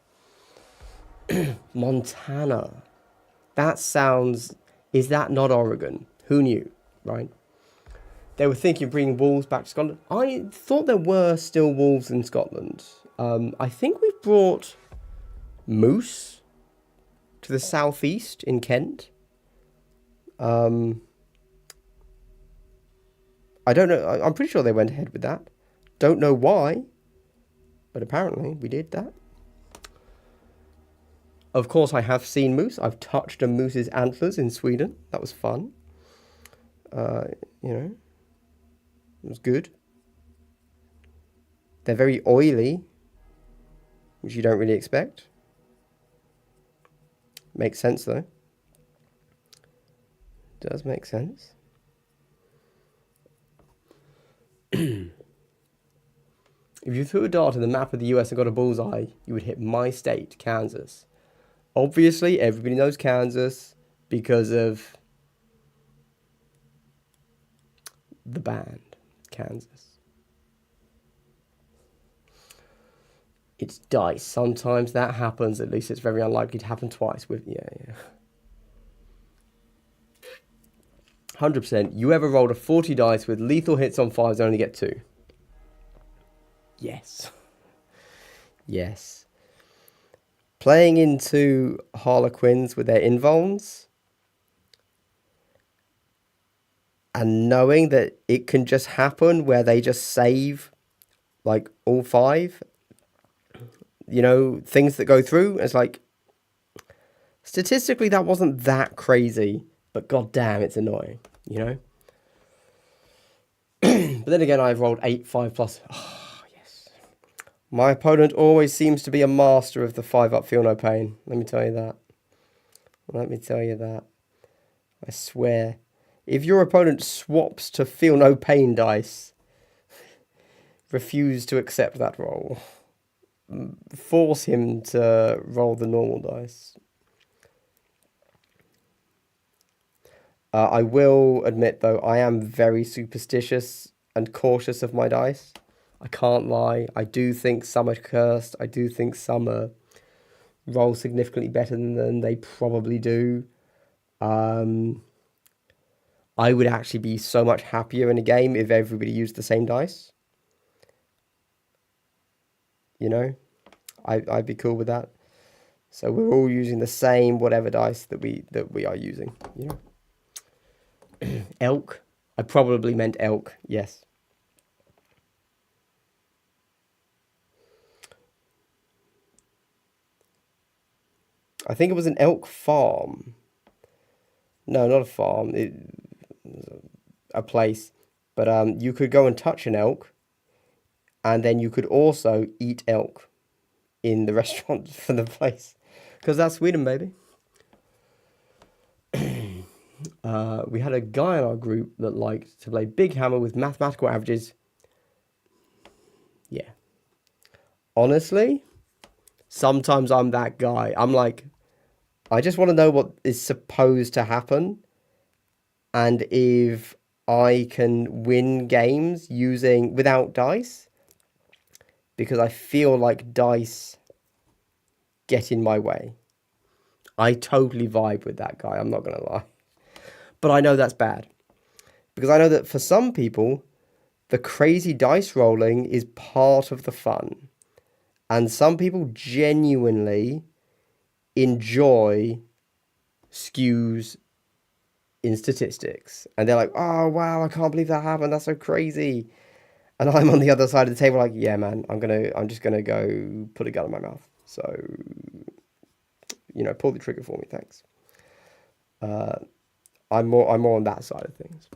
Speaker 1: Montana. That sounds... Is that not Oregon? Who knew, right? They were thinking of bringing wolves back to Scotland. I thought there were still wolves in Scotland. I think we've brought moose to the southeast in Kent. I don't know. I'm pretty sure they went ahead with that. Don't know why, but apparently we did that. Of course, I have seen moose. I've touched a moose's antlers in Sweden. That was fun. You know, it was good. They're very oily, which you don't really expect. Makes sense, though. Does make sense. If you threw a dart in the map of the US and got a bullseye, you would hit my state, Kansas. Obviously, everybody knows Kansas because of the band, Kansas. It's dice. Sometimes that happens. At least it's very unlikely to happen twice. With yeah. 100%. You ever rolled a 40 dice with lethal hits on 5s and only get 2? Yes. Yes. Playing into Harlequins with their invulns and knowing that it can just happen where they just save like all 5, you know, things that go through. It's like, statistically that wasn't that crazy, but goddamn, it's annoying, you know? But then again, I've rolled 8 5+. Oh, yes. My opponent always seems to be a master of the 5-up feel no pain. Let me tell you that. Let me tell you that. I swear. If your opponent swaps to feel no pain dice, refuse to accept that roll. Force him to roll the normal dice. I will admit, though, I am very superstitious and cautious of my dice. I can't lie. I do think some are cursed. I do think some are roll significantly better than they probably do. I would actually be so much happier in a game if everybody used the same dice. You know, I'd be cool with that. So we're all using the same whatever dice that we are using. You know. Elk. I probably meant elk. Yes. I think it was an elk farm. No, not a farm. A place. But you could go and touch an elk, and then you could also eat elk in the restaurant for the place, because that's Sweden, baby. We had a guy in our group that liked to play big hammer with mathematical averages. Yeah. Honestly, sometimes I'm that guy. I'm like, I just want to know what is supposed to happen. And if I can win games without dice, because I feel like dice get in my way. I totally vibe with that guy. I'm not going to lie. But I know that's bad. Because I know that for some people, the crazy dice rolling is part of the fun. And some people genuinely enjoy skews in statistics. And they're like, oh, wow, I can't believe that happened. That's so crazy. And I'm on the other side of the table like, yeah, man, I'm just going to go put a gun in my mouth. So, you know, pull the trigger for me, thanks. I'm more on that side of things.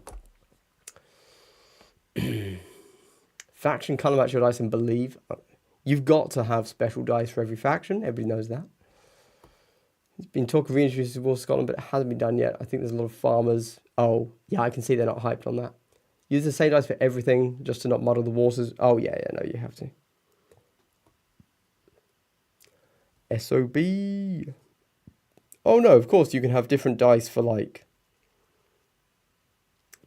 Speaker 1: Faction, color match your dice and believe. You've got to have special dice for every faction. Everybody knows that. There's been talk of reintroducing War Scotland, but it hasn't been done yet. I think there's a lot of farmers. Oh, yeah, I can see they're not hyped on that. Use the same dice for everything, just to not muddle the waters. Oh, yeah, no, you have to. SOB. Oh, no, of course, you can have different dice for, like,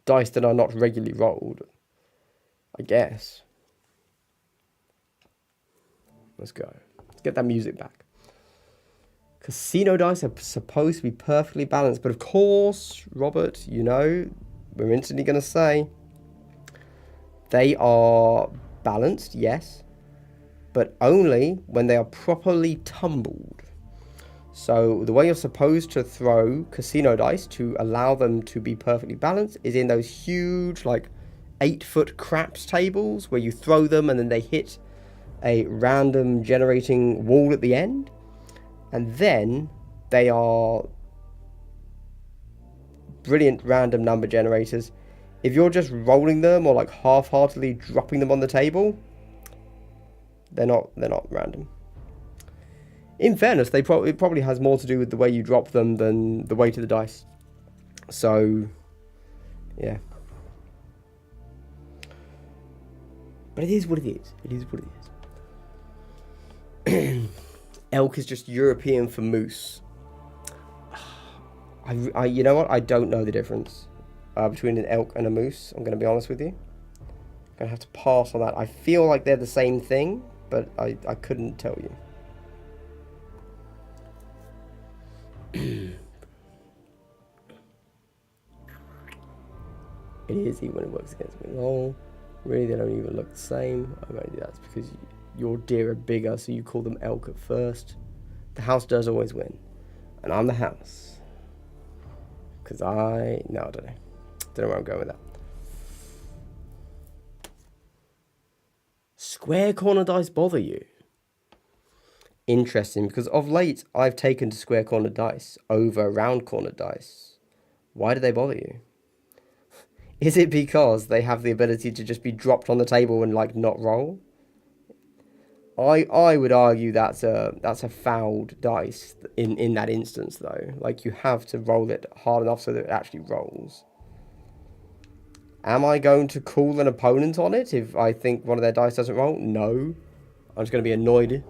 Speaker 1: dice that are not regularly rolled, I guess. Let's go. Let's get that music back. Casino dice are supposed to be perfectly balanced, but of course, Robert, you know, we're instantly going to say they are balanced, yes, but only when they are properly tumbled. So the way you're supposed to throw casino dice to allow them to be perfectly balanced is in those huge, like, 8-foot craps tables where you throw them and then they hit a random generating wall at the end. And then they are brilliant random number generators. If you're just rolling them or like half-heartedly dropping them on the table, they're not random. In fairness, it probably has more to do with the way you drop them than the weight of the dice. So, yeah. But it is what it is. It is what it is. Elk is just European for moose. You know what? I don't know the difference between an elk and a moose. I'm going to be honest with you. I'm going to have to pass on that. I feel like they're the same thing, but I couldn't tell you. It is even when it works against me. Oh, really? They don't even look the same. Oh, maybe that's because your deer are bigger, so you call them elk at first. The house does always win, and I'm the house. Because I don't know. Don't know where I'm going with that. Square corner dice bother you? Interesting, because of late I've taken to square corner dice over round corner dice. Why do they bother you? Is it because they have the ability to just be dropped on the table and like not roll? I would argue that's a fouled dice in that instance though. Like you have to roll it hard enough so that it actually rolls. Am I going to call an opponent on it if I think one of their dice doesn't roll? No. I'm just going to be annoyed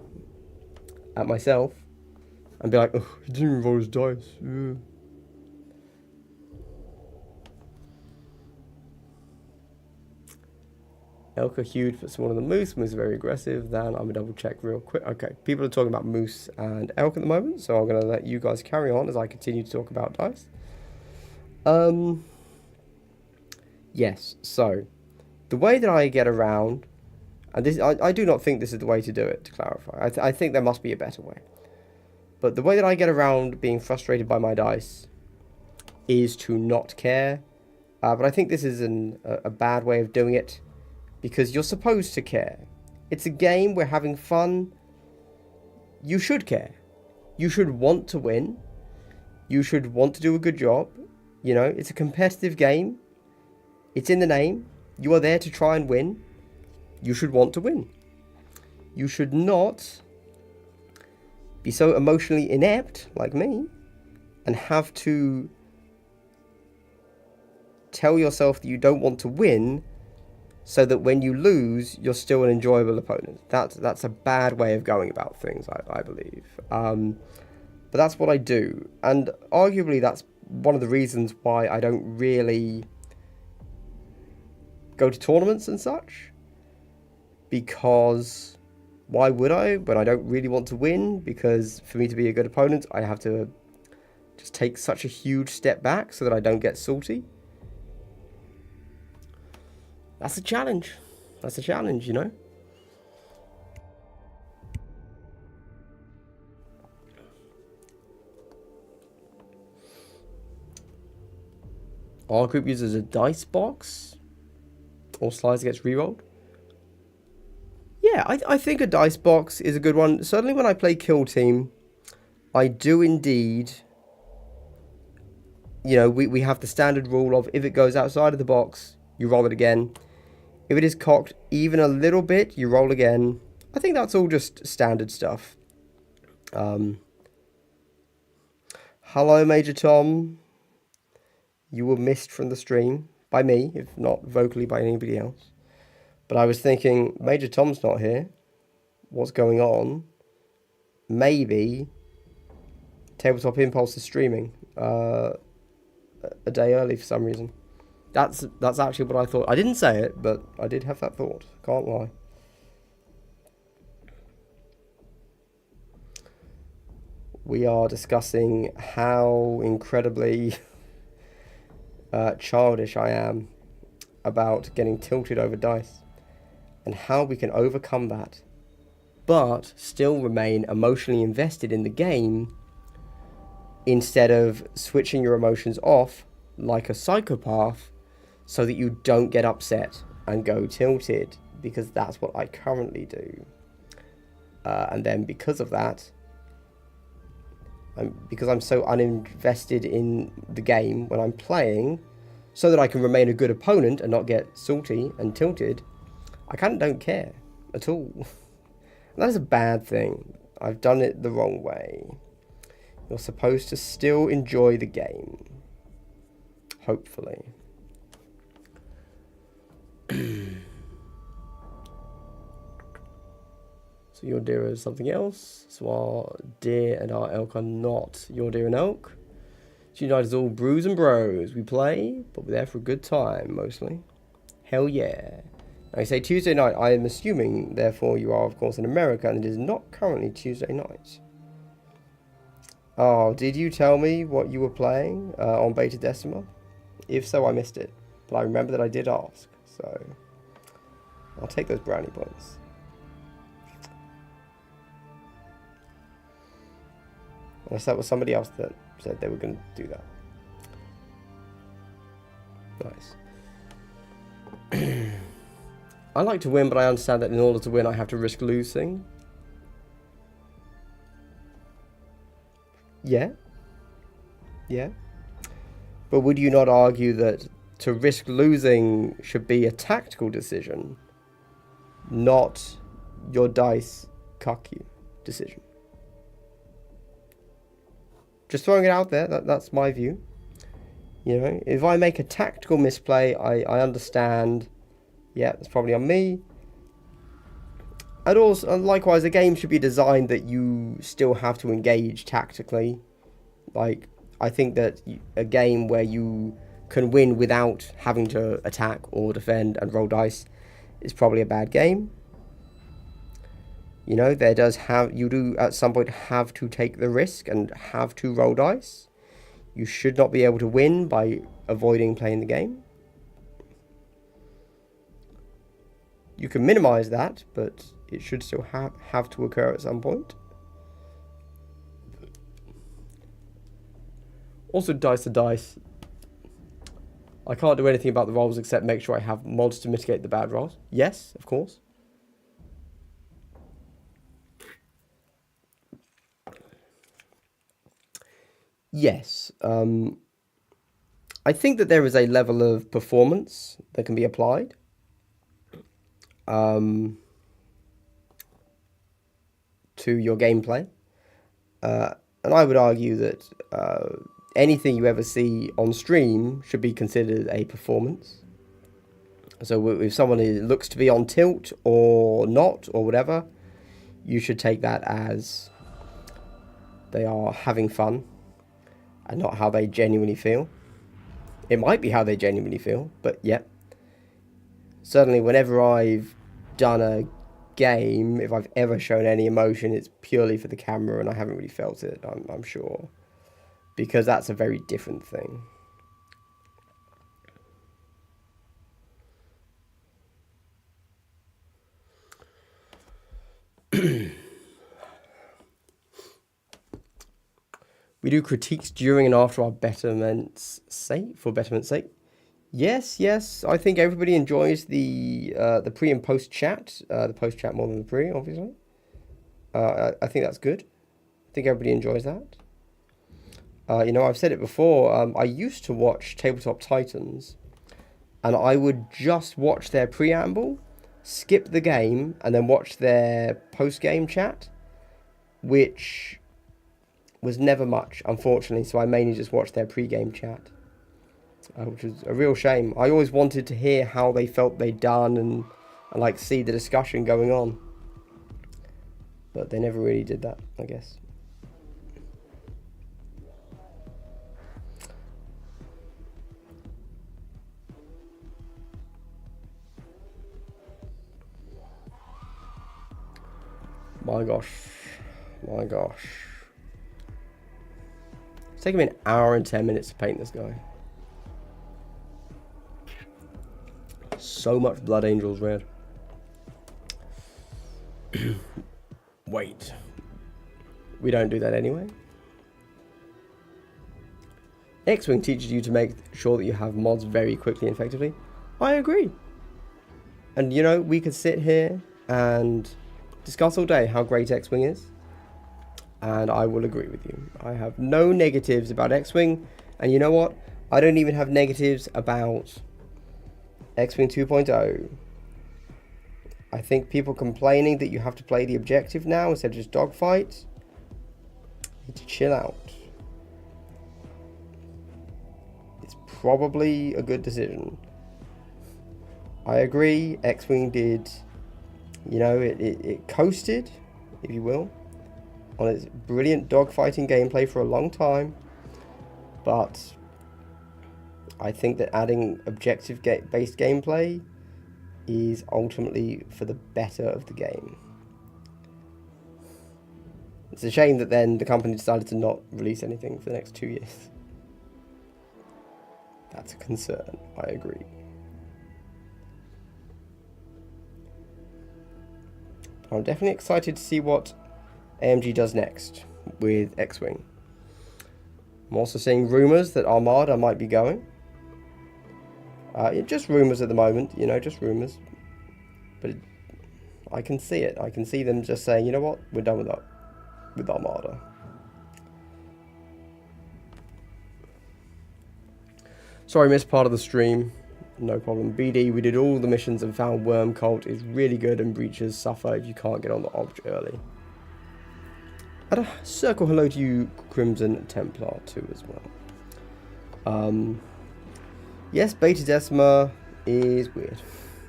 Speaker 1: at myself and be like, oh, he didn't even roll his dice. Yeah. Elk are huge but smaller than moose. Moose are very aggressive. Then I'm going to double check real quick. Okay, people are talking about moose and elk at the moment, so I'm going to let you guys carry on as I continue to talk about dice. Yes, so the way that I get around, and this I do not think this is the way to do it, to clarify. I think there must be a better way. But the way that I get around being frustrated by my dice is to not care. But I think this is a bad way of doing it, because you're supposed to care. It's a game, we're having fun. You should care. You should want to win. You should want to do a good job. You know, it's a competitive game. It's in the name. You are there to try and win. You should want to win. You should not be so emotionally inept, like me, and have to tell yourself that you don't want to win so that when you lose, you're still an enjoyable opponent. That's a bad way of going about things, I believe. But that's what I do. And arguably, that's one of the reasons why I don't really go to tournaments and such. Because why would I when I don't really want to win? Because for me to be a good opponent, I have to just take such a huge step back so that I don't get salty. That's a challenge. That's a challenge, you know? Our group uses a dice box. All slides gets rerolled. Yeah, I think a dice box is a good one. Certainly when I play Kill Team, I do indeed. You know, we have the standard rule of if it goes outside of the box, you roll it again. If it is cocked even a little bit, you roll again. I think that's all just standard stuff. Hello, Major Tom. You were missed from the stream by me, if not vocally by anybody else. But I was thinking, Major Tom's not here. What's going on? Maybe Tabletop Impulse is streaming a day early for some reason. That's actually what I thought. I didn't say it, but I did have that thought. Can't lie. We are discussing how incredibly childish I am about getting tilted over dice and how we can overcome that, but still remain emotionally invested in the game instead of switching your emotions off like a psychopath so that you don't get upset and go tilted, because that's what I currently do. And then because of that, because I'm so uninvested in the game when I'm playing, so that I can remain a good opponent and not get salty and tilted, I kind of don't care at all. And that is a bad thing. I've done it the wrong way. You're supposed to still enjoy the game. Hopefully. So your deer is something else. So our deer and our elk are not your deer and elk. So United is all brews and bros. We play, but we're there for a good time, mostly. Hell yeah. Now you say Tuesday night. I am assuming, therefore, you are, of course, in America, and it is not currently Tuesday night. Oh, did you tell me what you were playing on Beta Decima? If so, I missed it. But I remember that I did ask, so I'll take those brownie points. Unless that was somebody else that said they were going to do that. Nice. I like to win, but I understand that in order to win, I have to risk losing. Yeah. Yeah. But would you not argue that to risk losing should be a tactical decision, not your dice cuck you decision? Just throwing it out there, that's my view. You know, if I make a tactical misplay, I understand, yeah, it's probably on me. And also, likewise, a game should be designed that you still have to engage tactically. Like, I think that a game where you can win without having to attack or defend and roll dice is probably a bad game. You know, you do at some point have to take the risk and have to roll dice. You should not be able to win by avoiding playing the game. You can minimize that, but it should still have to occur at some point. Also, dice are dice. I can't do anything about the rolls except make sure I have mods to mitigate the bad rolls. Yes, of course. Yes. I think that there is a level of performance that can be applied. To your gameplay. And I would argue that anything you ever see on stream should be considered a performance. So if someone looks to be on tilt or not or whatever, you should take that as they are having fun and not how they genuinely feel. It might be how they genuinely feel, but yeah. Certainly whenever I've done a game, if I've ever shown any emotion, it's purely for the camera, and I haven't really felt it, I'm sure. Because that's a very different thing. We do critiques during and after our betterment's sake, for betterment's sake. Yes. I think everybody enjoys the pre and post chat. The post chat more than the pre, obviously. I think that's good. I think everybody enjoys that. You know, I've said it before. I used to watch Tabletop Titans, and I would just watch their preamble, skip the game, and then watch their post-game chat, which was never much, unfortunately. So I mainly just watched their pre-game chat. Which was a real shame. I always wanted to hear how they felt they'd done and like see the discussion going on. But they never really did that, I guess. My gosh. It's taken me an hour and 10 minutes to paint this guy. So much Blood Angels red. Wait. We don't do that anyway. X-Wing teaches you to make sure that you have mods very quickly and effectively. I agree. And you know, we could sit here and discuss all day how great X-Wing is. And I will agree with you. I have no negatives about X-Wing. And you know what? I don't even have negatives about X-Wing 2.0. I think people complaining that you have to play the objective now instead of just dogfight need to chill out. It's probably a good decision. I agree, X-Wing did, you know, it coasted, if you will, on its brilliant dogfighting gameplay for a long time, but I think that adding objective-based gameplay is ultimately for the better of the game. It's a shame that then the company decided to not release anything for the next 2 years. That's a concern, I agree. I'm definitely excited to see what AMG does next with X-Wing. I'm also seeing rumours that Armada might be going. Just rumours at the moment, you know, just rumours. But I can see it. I can see them just saying, you know what, we're done with that, with Armada. Sorry, missed part of the stream. No problem. BD, we did all the missions and found Worm Cult is really good and breaches suffer if you can't get on the object early. And a circle hello to you, Crimson Templar, too, as well. Yes, Beta Decima is weird.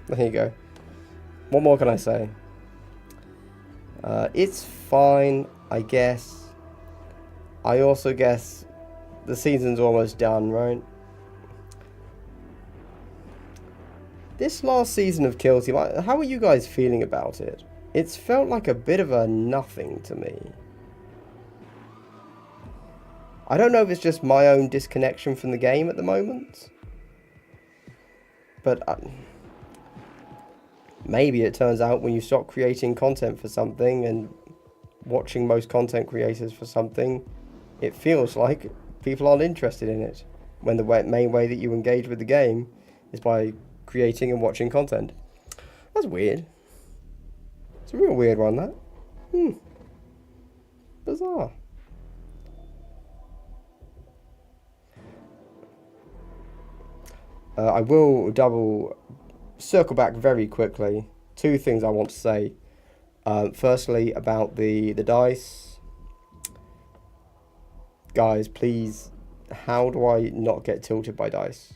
Speaker 1: There you go. What more can I say? It's fine, I guess. I also guess the season's almost done, right? This last season of Kill Team, how are you guys feeling about it? It's felt like a bit of a nothing to me. I don't know if it's just my own disconnection from the game at the moment. But maybe it turns out when you stop creating content for something and watching most content creators for something, it feels like people aren't interested in it. When the main way that you engage with the game is by creating and watching content. That's weird. It's a real weird one, that. Bizarre. I will circle back very quickly. Two things I want to say. Firstly, about the dice. Guys, please, how do I not get tilted by dice?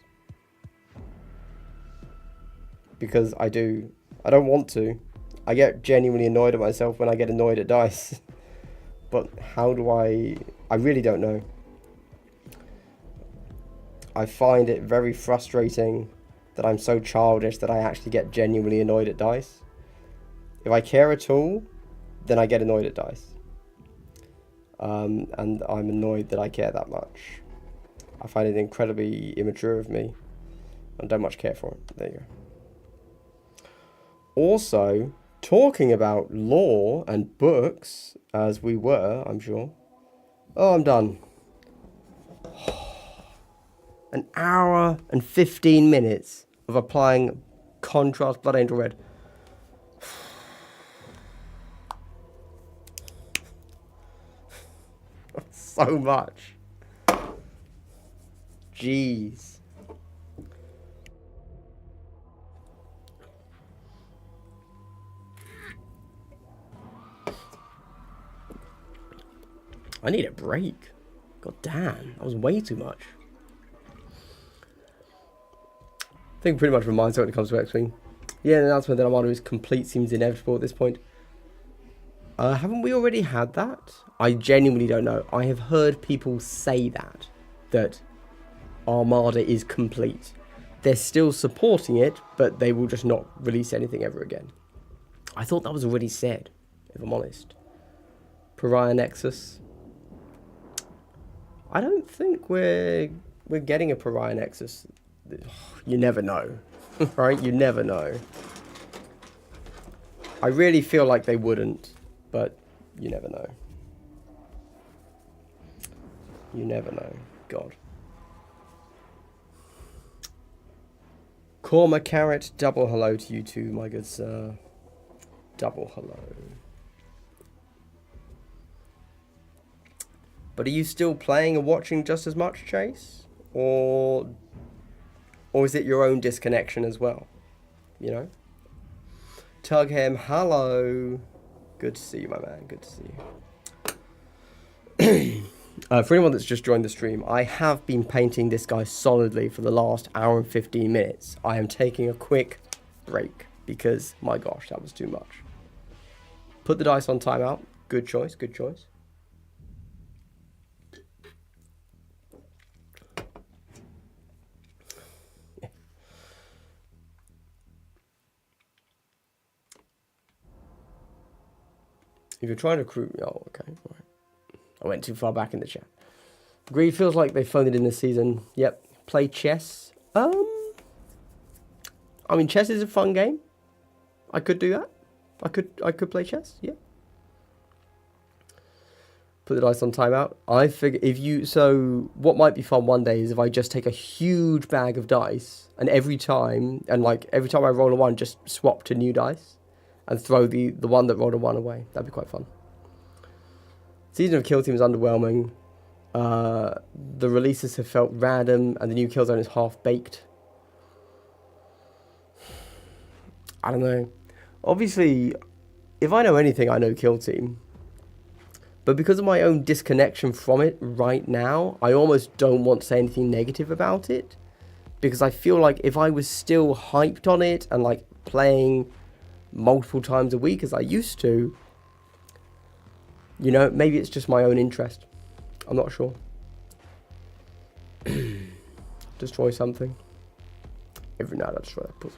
Speaker 1: Because I do. I don't want to. I get genuinely annoyed at myself when I get annoyed at dice. But how do I really don't know. I find it very frustrating that I'm so childish that I actually get genuinely annoyed at dice. If I care at all, then I get annoyed at dice. And I'm annoyed that I care that much. I find it incredibly immature of me. I don't much care for it. There you go. Also, talking about lore and books, as we were, I'm sure. Oh, I'm done. An hour and 15 minutes of applying Contrast Blood Angel Red. So much. Jeez. I need a break. God damn, that was way too much. I think pretty much reminds me when it comes to X-Wing. Yeah, the announcement that Armada is complete seems inevitable at this point. Haven't we already had that? I genuinely don't know. I have heard people say that Armada is complete. They're still supporting it, but they will just not release anything ever again. I thought that was already said, if I'm honest. Pariah Nexus. I don't think we're getting a Pariah Nexus. You never know, right? You never know. I really feel like they wouldn't, but you never know. You never know. God. Corma Carrot, double hello to you too, my good sir. Double hello. But are you still playing and watching just as much, Chase? Or is it your own disconnection as well? You know? Tughem, hello. Good to see you, my man. Good to see you. For anyone that's just joined the stream, I have been painting this guy solidly for the last hour and 15 minutes. I am taking a quick break because, my gosh, that was too much. Put the dice on timeout. Good choice, good choice. If you're trying to recruit... Oh, okay. All right. I went too far back in the chat. Greed feels like they phoned it in this season. Yep. Play chess. I mean, chess is a fun game. I could do that. I could play chess. Yeah. Put the dice on timeout. I figure if you... So what might be fun one day is if I just take a huge bag of dice and every time I roll a 1, just swap to new dice and throw the one that rolled a 1 away. That'd be quite fun. Season of Kill Team is underwhelming. The releases have felt random, and the new Killzone is half-baked. I don't know. Obviously, if I know anything, I know Kill Team. But because of my own disconnection from it right now, I almost don't want to say anything negative about it. Because I feel like if I was still hyped on it and like playing multiple times a week as I used to, you know, maybe it's just my own interest. I'm not sure. Destroy something. Every night I destroy that puzzle.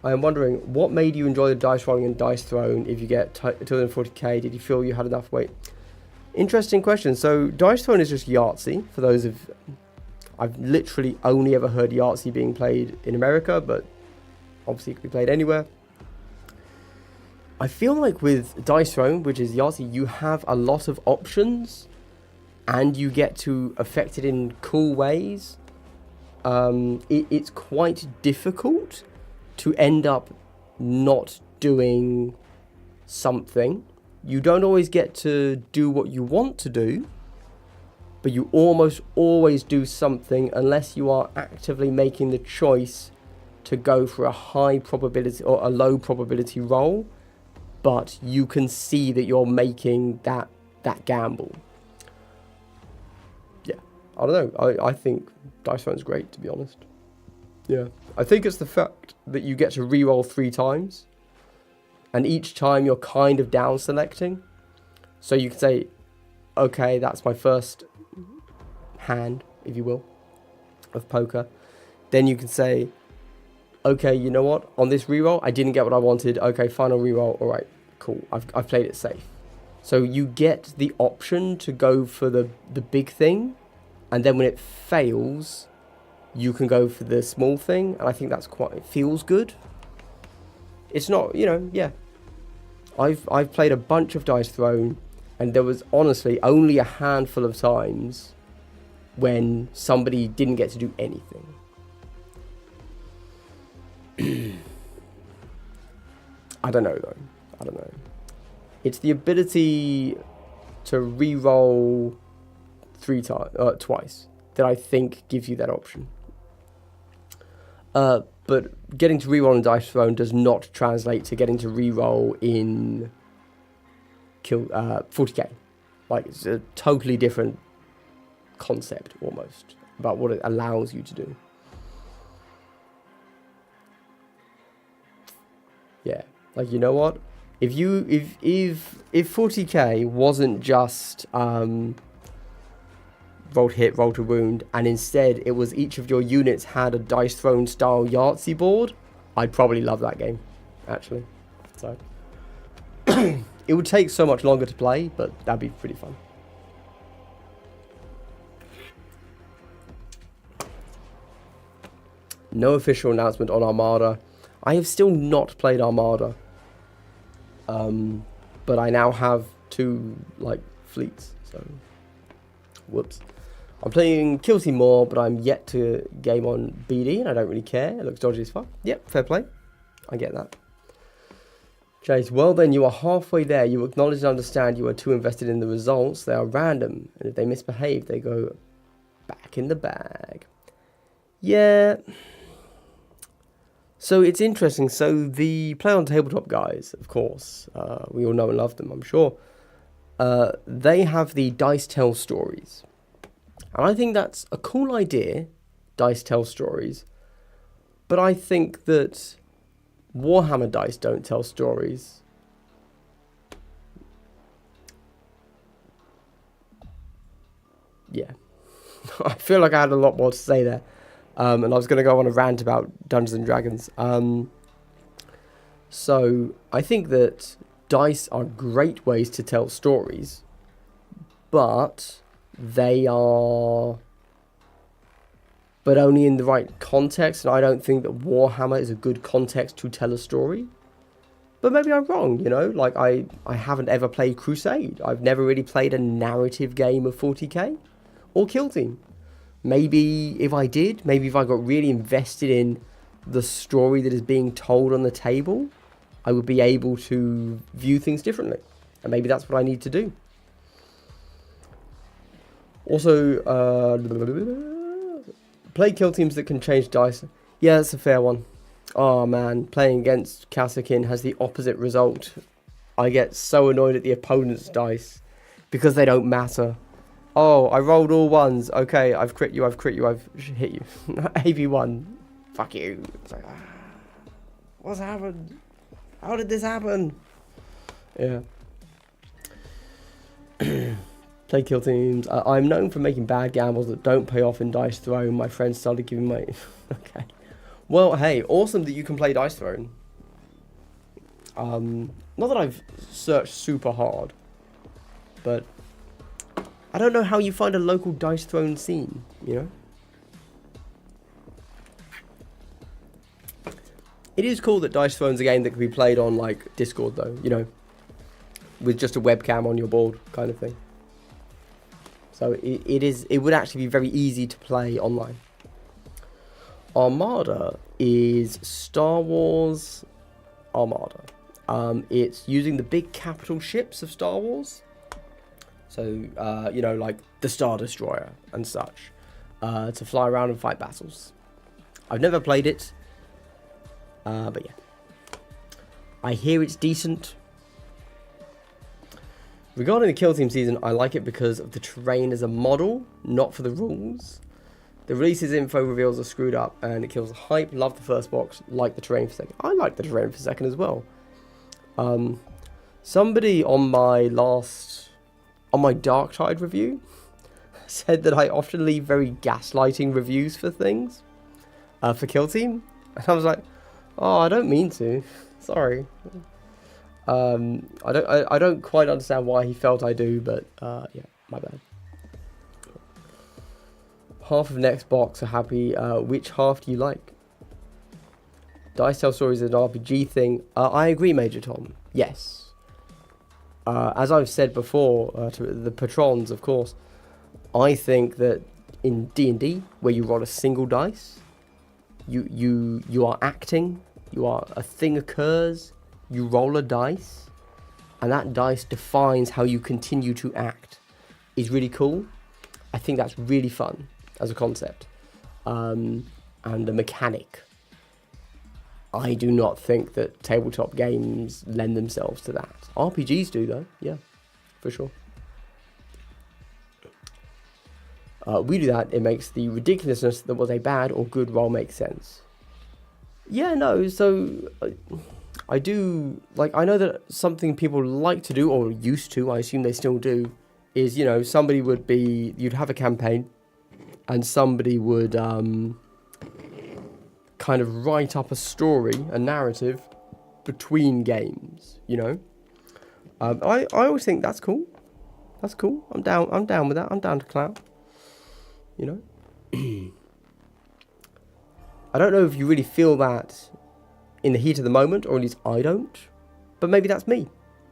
Speaker 1: I am wondering, what made you enjoy the dice rolling and dice thrown if you get 240k? Did you feel you had enough weight? Interesting question. So, dice thrown is just Yahtzee. For those of... I've literally only ever heard Yahtzee being played in America, but obviously it can be played anywhere. I feel like with dice thrown, which is Yahtzee, you have a lot of options and you get to affect it in cool ways. It's quite difficult to end up not doing something. You don't always get to do what you want to do, but you almost always do something unless you are actively making the choice to go for a high probability or a low probability roll, but you can see that you're making that gamble. Yeah, I don't know. I think dice thrown's great, to be honest. Yeah, I think it's the fact that you get to re-roll 3 times, and each time you're kind of down selecting. So you can say, okay, that's my first hand, if you will, of poker. Then you can say, okay, you know what? On this reroll, I didn't get what I wanted. Okay, final reroll. All right, cool. I've played it safe. So you get the option to go for the big thing, and then when it fails, you can go for the small thing. And I think that's quite... It feels good. It's not, you know, yeah. I've played a bunch of dice thrown, and there was honestly only a handful of times when somebody didn't get to do anything. I don't know though. I don't know. It's the ability to re-roll twice that I think gives you that option. But getting to re-roll in dice thrown does not translate to getting to re-roll in 40k. Like, it's a totally different concept almost about what it allows you to do. Yeah, like, you know what? If 40k wasn't just roll to hit, roll to wound, and instead it was each of your units had a dice thrown style Yahtzee board, I'd probably love that game, actually. So it would take so much longer to play, but that'd be pretty fun. No official announcement on Armada. I have still not played Armada. But I now have 2, like, fleets, so... Whoops. I'm playing Kill Team more, but I'm yet to game on BD, and I don't really care. It looks dodgy as fuck. Yep, fair play. I get that. Chase, well then, you are halfway there. You acknowledge and understand you are too invested in the results. They are random, and if they misbehave, they go back in the bag. Yeah. So it's interesting. So the Play on Tabletop guys, of course, we all know and love them, I'm sure. They have the Dice Tell Stories. And I think that's a cool idea, Dice Tell Stories. But I think that Warhammer Dice don't tell stories. Yeah. I feel like I had a lot more to say there. And I was going to go on a rant about Dungeons and Dragons. So I think that dice are great ways to tell stories. But they are... but only in the right context, and I don't think that Warhammer is a good context to tell a story. But maybe I'm wrong, you know, like I haven't ever played Crusade. I've never really played a narrative game of 40k or Kill Team. Maybe if I did, maybe if I got really invested in the story that is being told on the table, I would be able to view things differently. And maybe that's what I need to do. Also, play kill teams that can change dice. Yeah, that's a fair one. Oh man, playing against Kasakin has the opposite result. I get so annoyed at the opponent's dice because they don't matter. Oh, I rolled all ones. Okay, I've crit you, I've hit you. AV1. Fuck you. It's like, what's happened? How did this happen? Yeah. Play kill teams. I'm known for making bad gambles that don't pay off in Dice Throne. My friends started giving my... okay. Well, hey, awesome that you can play Dice Throne. Not that I've searched super hard, but I don't know how you find a local Dice Throne scene, you know? It is cool that Dice Throne's a game that can be played on, like, Discord, though, you know? With just a webcam on your board, kind of thing. So it would actually be very easy to play online. Armada is Star Wars Armada. It's using the big capital ships of Star Wars. So, you know, like the Star Destroyer and such. To fly around and fight battles. I've never played it. But yeah. I hear it's decent. Regarding the Kill Team season, I like it because of the terrain as a model, not for the rules. The releases info reveals are screwed up and it kills the hype. Love the first box, like the terrain for second. I like the terrain for second as well. Somebody on my Dark Tide review said that I often leave very gaslighting reviews for things, for Kill Team. And I was like, oh, I don't mean to. Sorry. I don't quite understand why he felt I do, but yeah, my bad. Half of next box are happy. Which half do you like? Dice Tell Stories is an RPG thing. I agree, Major Tom. Yes. As I've said before, to the patrons, of course, I think that in D&D, where you roll a single dice, you are acting. A thing occurs. You roll a dice, and that dice defines how you continue to act. Is really cool. I think that's really fun as a concept. And the mechanic. I do not think that tabletop games lend themselves to that. RPGs do, though. Yeah, for sure. We do that. It makes the ridiculousness that was a bad or good roll make sense. Yeah, no, so... I do, like, I know that something people like to do, or used to, I assume they still do, is, you know, you'd have a campaign, and somebody would kind of write up a story, a narrative, between games, you know? I always think that's cool. That's cool. I'm down with that. I'm down to clout. You know? I don't know if you really feel that in the heat of the moment, or at least I don't, but maybe that's me,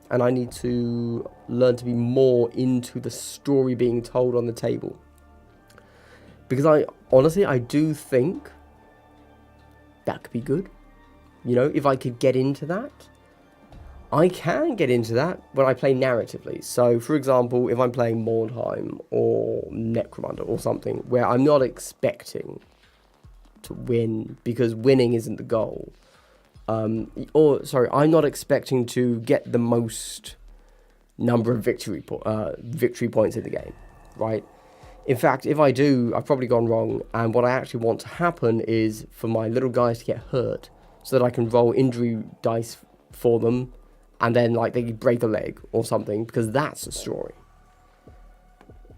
Speaker 1: and I need to learn to be more into the story being told on the table, because I do think that could be good, you know, if I could get into that. I can get into that when I play narratively. So, for example, if I'm playing Mordheim or Necromunda or something, where I'm not expecting to win because winning isn't the goal. I'm not expecting to get the most number of victory points in the game, right? In fact, if I do, I've probably gone wrong, and what I actually want to happen is for my little guys to get hurt so that I can roll injury dice for them, and then like they break a leg or something, because that's a story.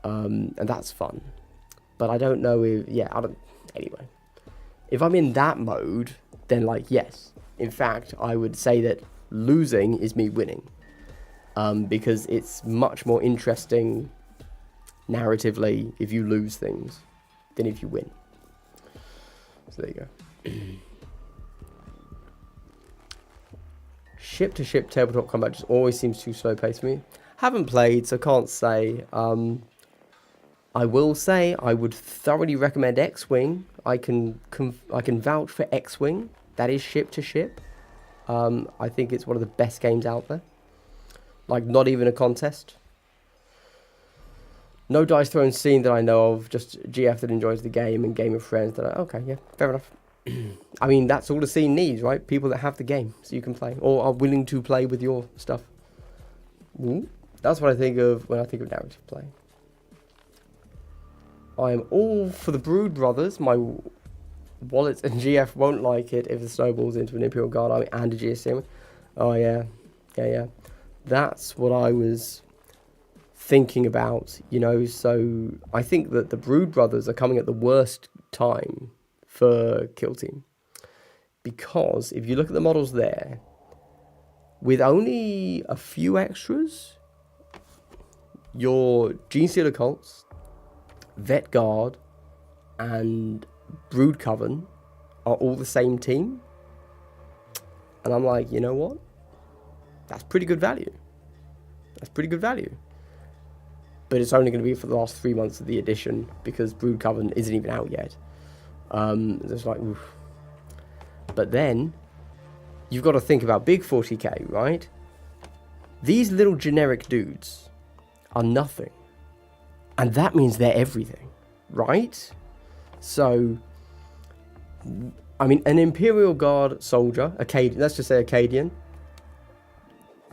Speaker 1: And that's fun. But I don't know if, anyway. If I'm in that mode, then like, yes. In fact, I would say that losing is me winning. Because it's much more interesting narratively if you lose things than if you win. So there you go. Ship to ship tabletop combat just always seems too slow paced for me. Haven't played, so can't say. I will say I would thoroughly recommend X-Wing. I can vouch for X-Wing. That is ship to ship. I think it's one of the best games out there. Like, not even a contest. No dice thrown scene that I know of. Just GF that enjoys the game and game of friends that are, okay, yeah, fair enough. I mean, that's all the scene needs, right? People that have the game so you can play or are willing to play with your stuff. Ooh, that's what I think of when I think of narrative play. I am all for the Brood Brothers. My wallets and GF won't like it if it snowballs into an Imperial Guard army and a GSC. Oh, yeah. Yeah. That's what I was thinking about, you know. So I think that the Brood Brothers are coming at the worst time for Kill Team. Because if you look at the models there, with only a few extras, your Genestealer Cults, Vet Guard, and Brood Coven are all the same team. And I'm like, you know what? That's pretty good value. That's pretty good value. But it's only going to be for the last 3 months of the edition because Brood Coven isn't even out yet. It's like, oof. But then you've got to think about big 40k, right? These little generic dudes are nothing. And that means they're everything, right? So, I mean, an Imperial Guard soldier, let's just say Acadian,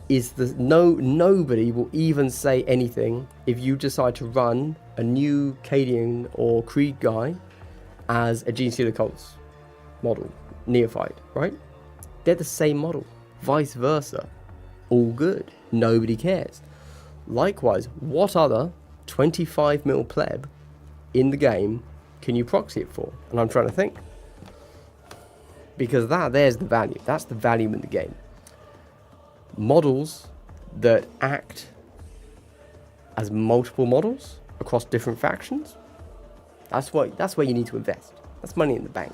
Speaker 1: is nobody will even say anything if you decide to run a new Cadian or Krieg guy as a Genestealer Cults model, neophyte, right? They're the same model, vice versa. All good, nobody cares. Likewise, what other 25 mil pleb in the game can you proxy it for? And I'm trying to think. Because there's the value. That's the value in the game. Models that act as multiple models across different factions. That's where you need to invest. That's money in the bank.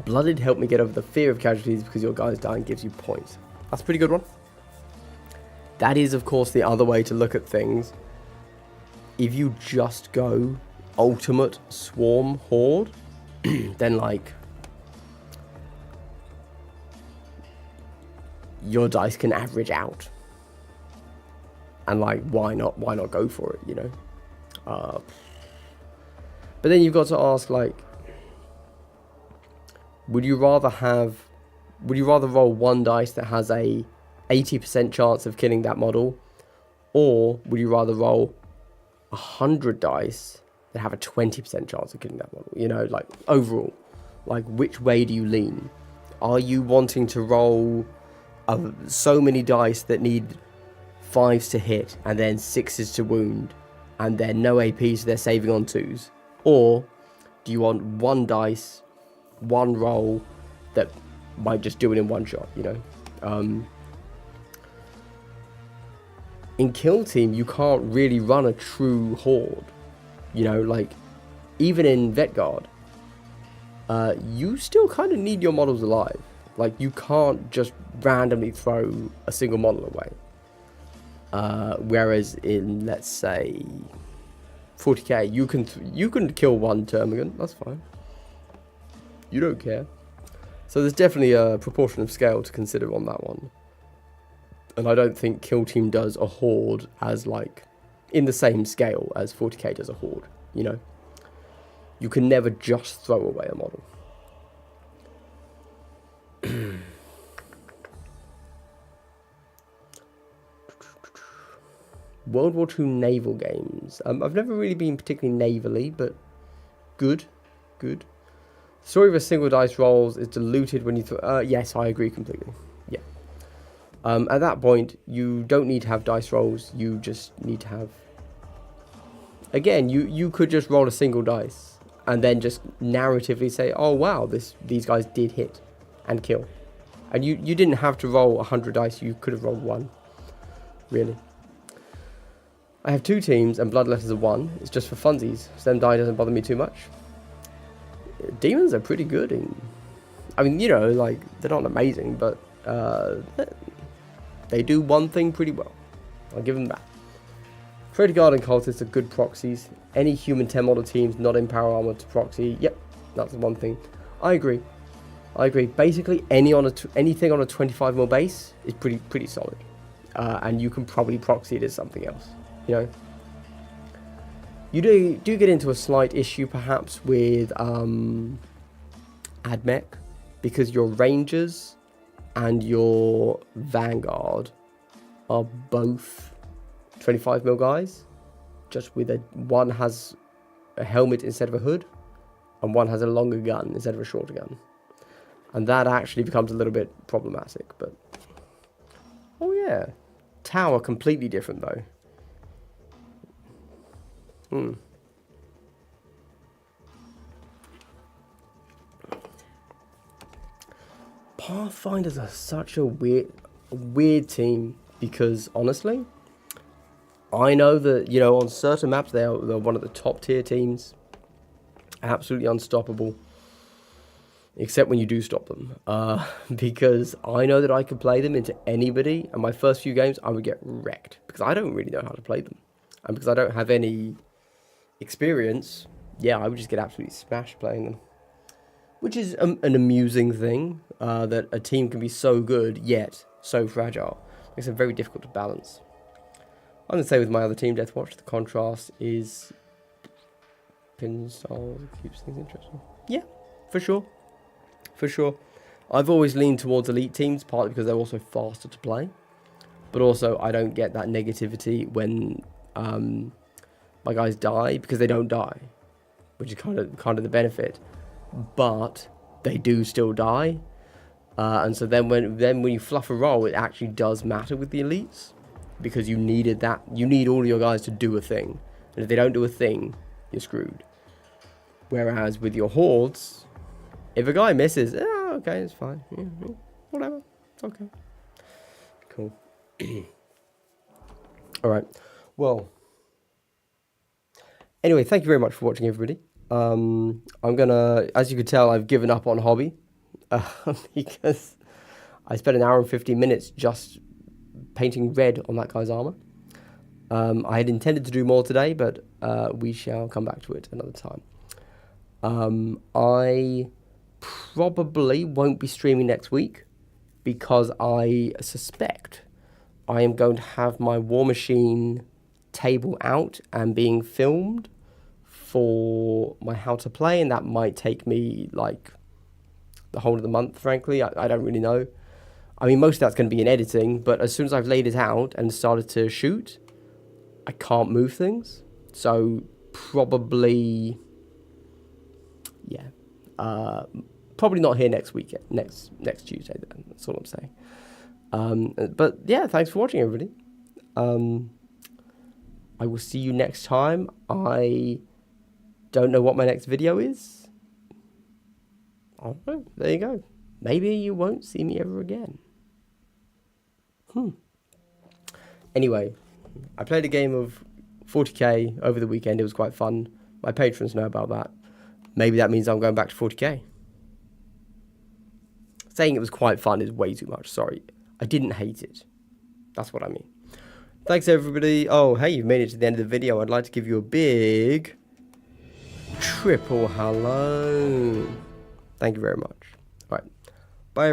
Speaker 1: Blooded helped me get over the fear of casualties because your guys dying gives you points. That's a pretty good one. That is, of course, the other way to look at things. If you just go ultimate swarm horde, then like your dice can average out. And like, why not go for it, you know? But then you've got to ask, like, would you rather roll one dice that has a 80% chance of killing that model, or would you rather roll 100 dice that have a 20% chance of killing that model? You know, like, overall, like, which way do you lean? Are you wanting to roll so many dice that need 5s to hit and then 6s to wound and then no AP, so they're saving on 2s? Or do you want one dice, one roll that might just do it in one shot, you know? In Kill Team, you can't really run a true horde. You know, like, even in Vet Guard, you still kind of need your models alive. Like, you can't just randomly throw a single model away. Whereas in, let's say, 40k, you can kill one Termagant, that's fine. You don't care. So there's definitely a proportion of scale to consider on that one. And I don't think Kill Team does a horde as like in the same scale as 40k does a horde, you know. You can never just throw away a model. World War II naval games. I've never really been particularly navally, but good. The story of a single dice rolls is diluted when you throw... yes, I agree completely. Yeah. At that point, you don't need to have dice rolls. You just need to have... Again, you could just roll a single dice and then just narratively say, oh, wow, these guys did hit and kill. And you didn't have to roll 100 dice. You could have rolled one, really. I have 2 teams and Bloodletters are 1. It's just for funsies. So them die doesn't bother me too much. Demons are pretty good. I mean, you know, like, they're not amazing, but they do one thing pretty well. I'll give them that. Traitor Guard and Cultists are good proxies. Any human 10 model teams not in power armor to proxy. Yep, that's the one thing. I agree. Basically, anything on a 25mm base is pretty solid. And you can probably proxy it as something else. You know, you do get into a slight issue perhaps with AdMech, because your Rangers and your Vanguard are both 25mm guys, just with one has a helmet instead of a hood, and one has a longer gun instead of a shorter gun, and that actually becomes a little bit problematic. But oh yeah, Tower completely different though. Pathfinders are such a weird team, because honestly, I know that, you know, on certain maps they're one of the top tier teams, absolutely unstoppable, except when you do stop them, because I know that I could play them into anybody, and my first few games I would get wrecked because I don't really know how to play them, and because I don't have any experience, yeah, I would just get absolutely smashed playing them, which is an amusing thing, that a team can be so good yet so fragile. Makes it very difficult to balance. I'm going to say with my other team, Deathwatch, the contrast is pin style keeps things interesting. Yeah, for sure. I've always leaned towards elite teams, partly because they're also faster to play, but also I don't get that negativity when my guys die, because they don't die, which is kind of the benefit, but they do still die, and so then when you fluff a roll, it actually does matter with the elites, because you need all your guys to do a thing, and if they don't do a thing, you're screwed. Whereas with your hordes, if a guy misses, okay, it's fine, yeah, whatever, it's okay, cool. All right, well. Anyway, thank you very much for watching, everybody. I'm gonna, as you can tell, I've given up on hobby, because I spent an hour and 15 minutes just painting red on that guy's armor. I had intended to do more today, but we shall come back to it another time. I probably won't be streaming next week, because I suspect I am going to have my Warmachine table out and being filmed for my how to play, and that might take me like the whole of the month, frankly. I don't really know. I mean, most of that's going to be in editing, but as soon as I've laid it out and started to shoot, I can't move things. So probably, yeah, probably not here next week, next Tuesday then. That's all I'm saying. But yeah, thanks for watching, everybody. I will see you next time. I don't know what my next video is. I don't know. There you go. Maybe you won't see me ever again. Anyway, I played a game of 40k over the weekend. It was quite fun. My patrons know about that. Maybe that means I'm going back to 40k. Saying it was quite fun is way too much. Sorry. I didn't hate it. That's what I mean. Thanks, everybody. Oh, hey, you've made it to the end of the video. I'd like to give you a big triple hello. Thank you very much. All right. Bye, everyone.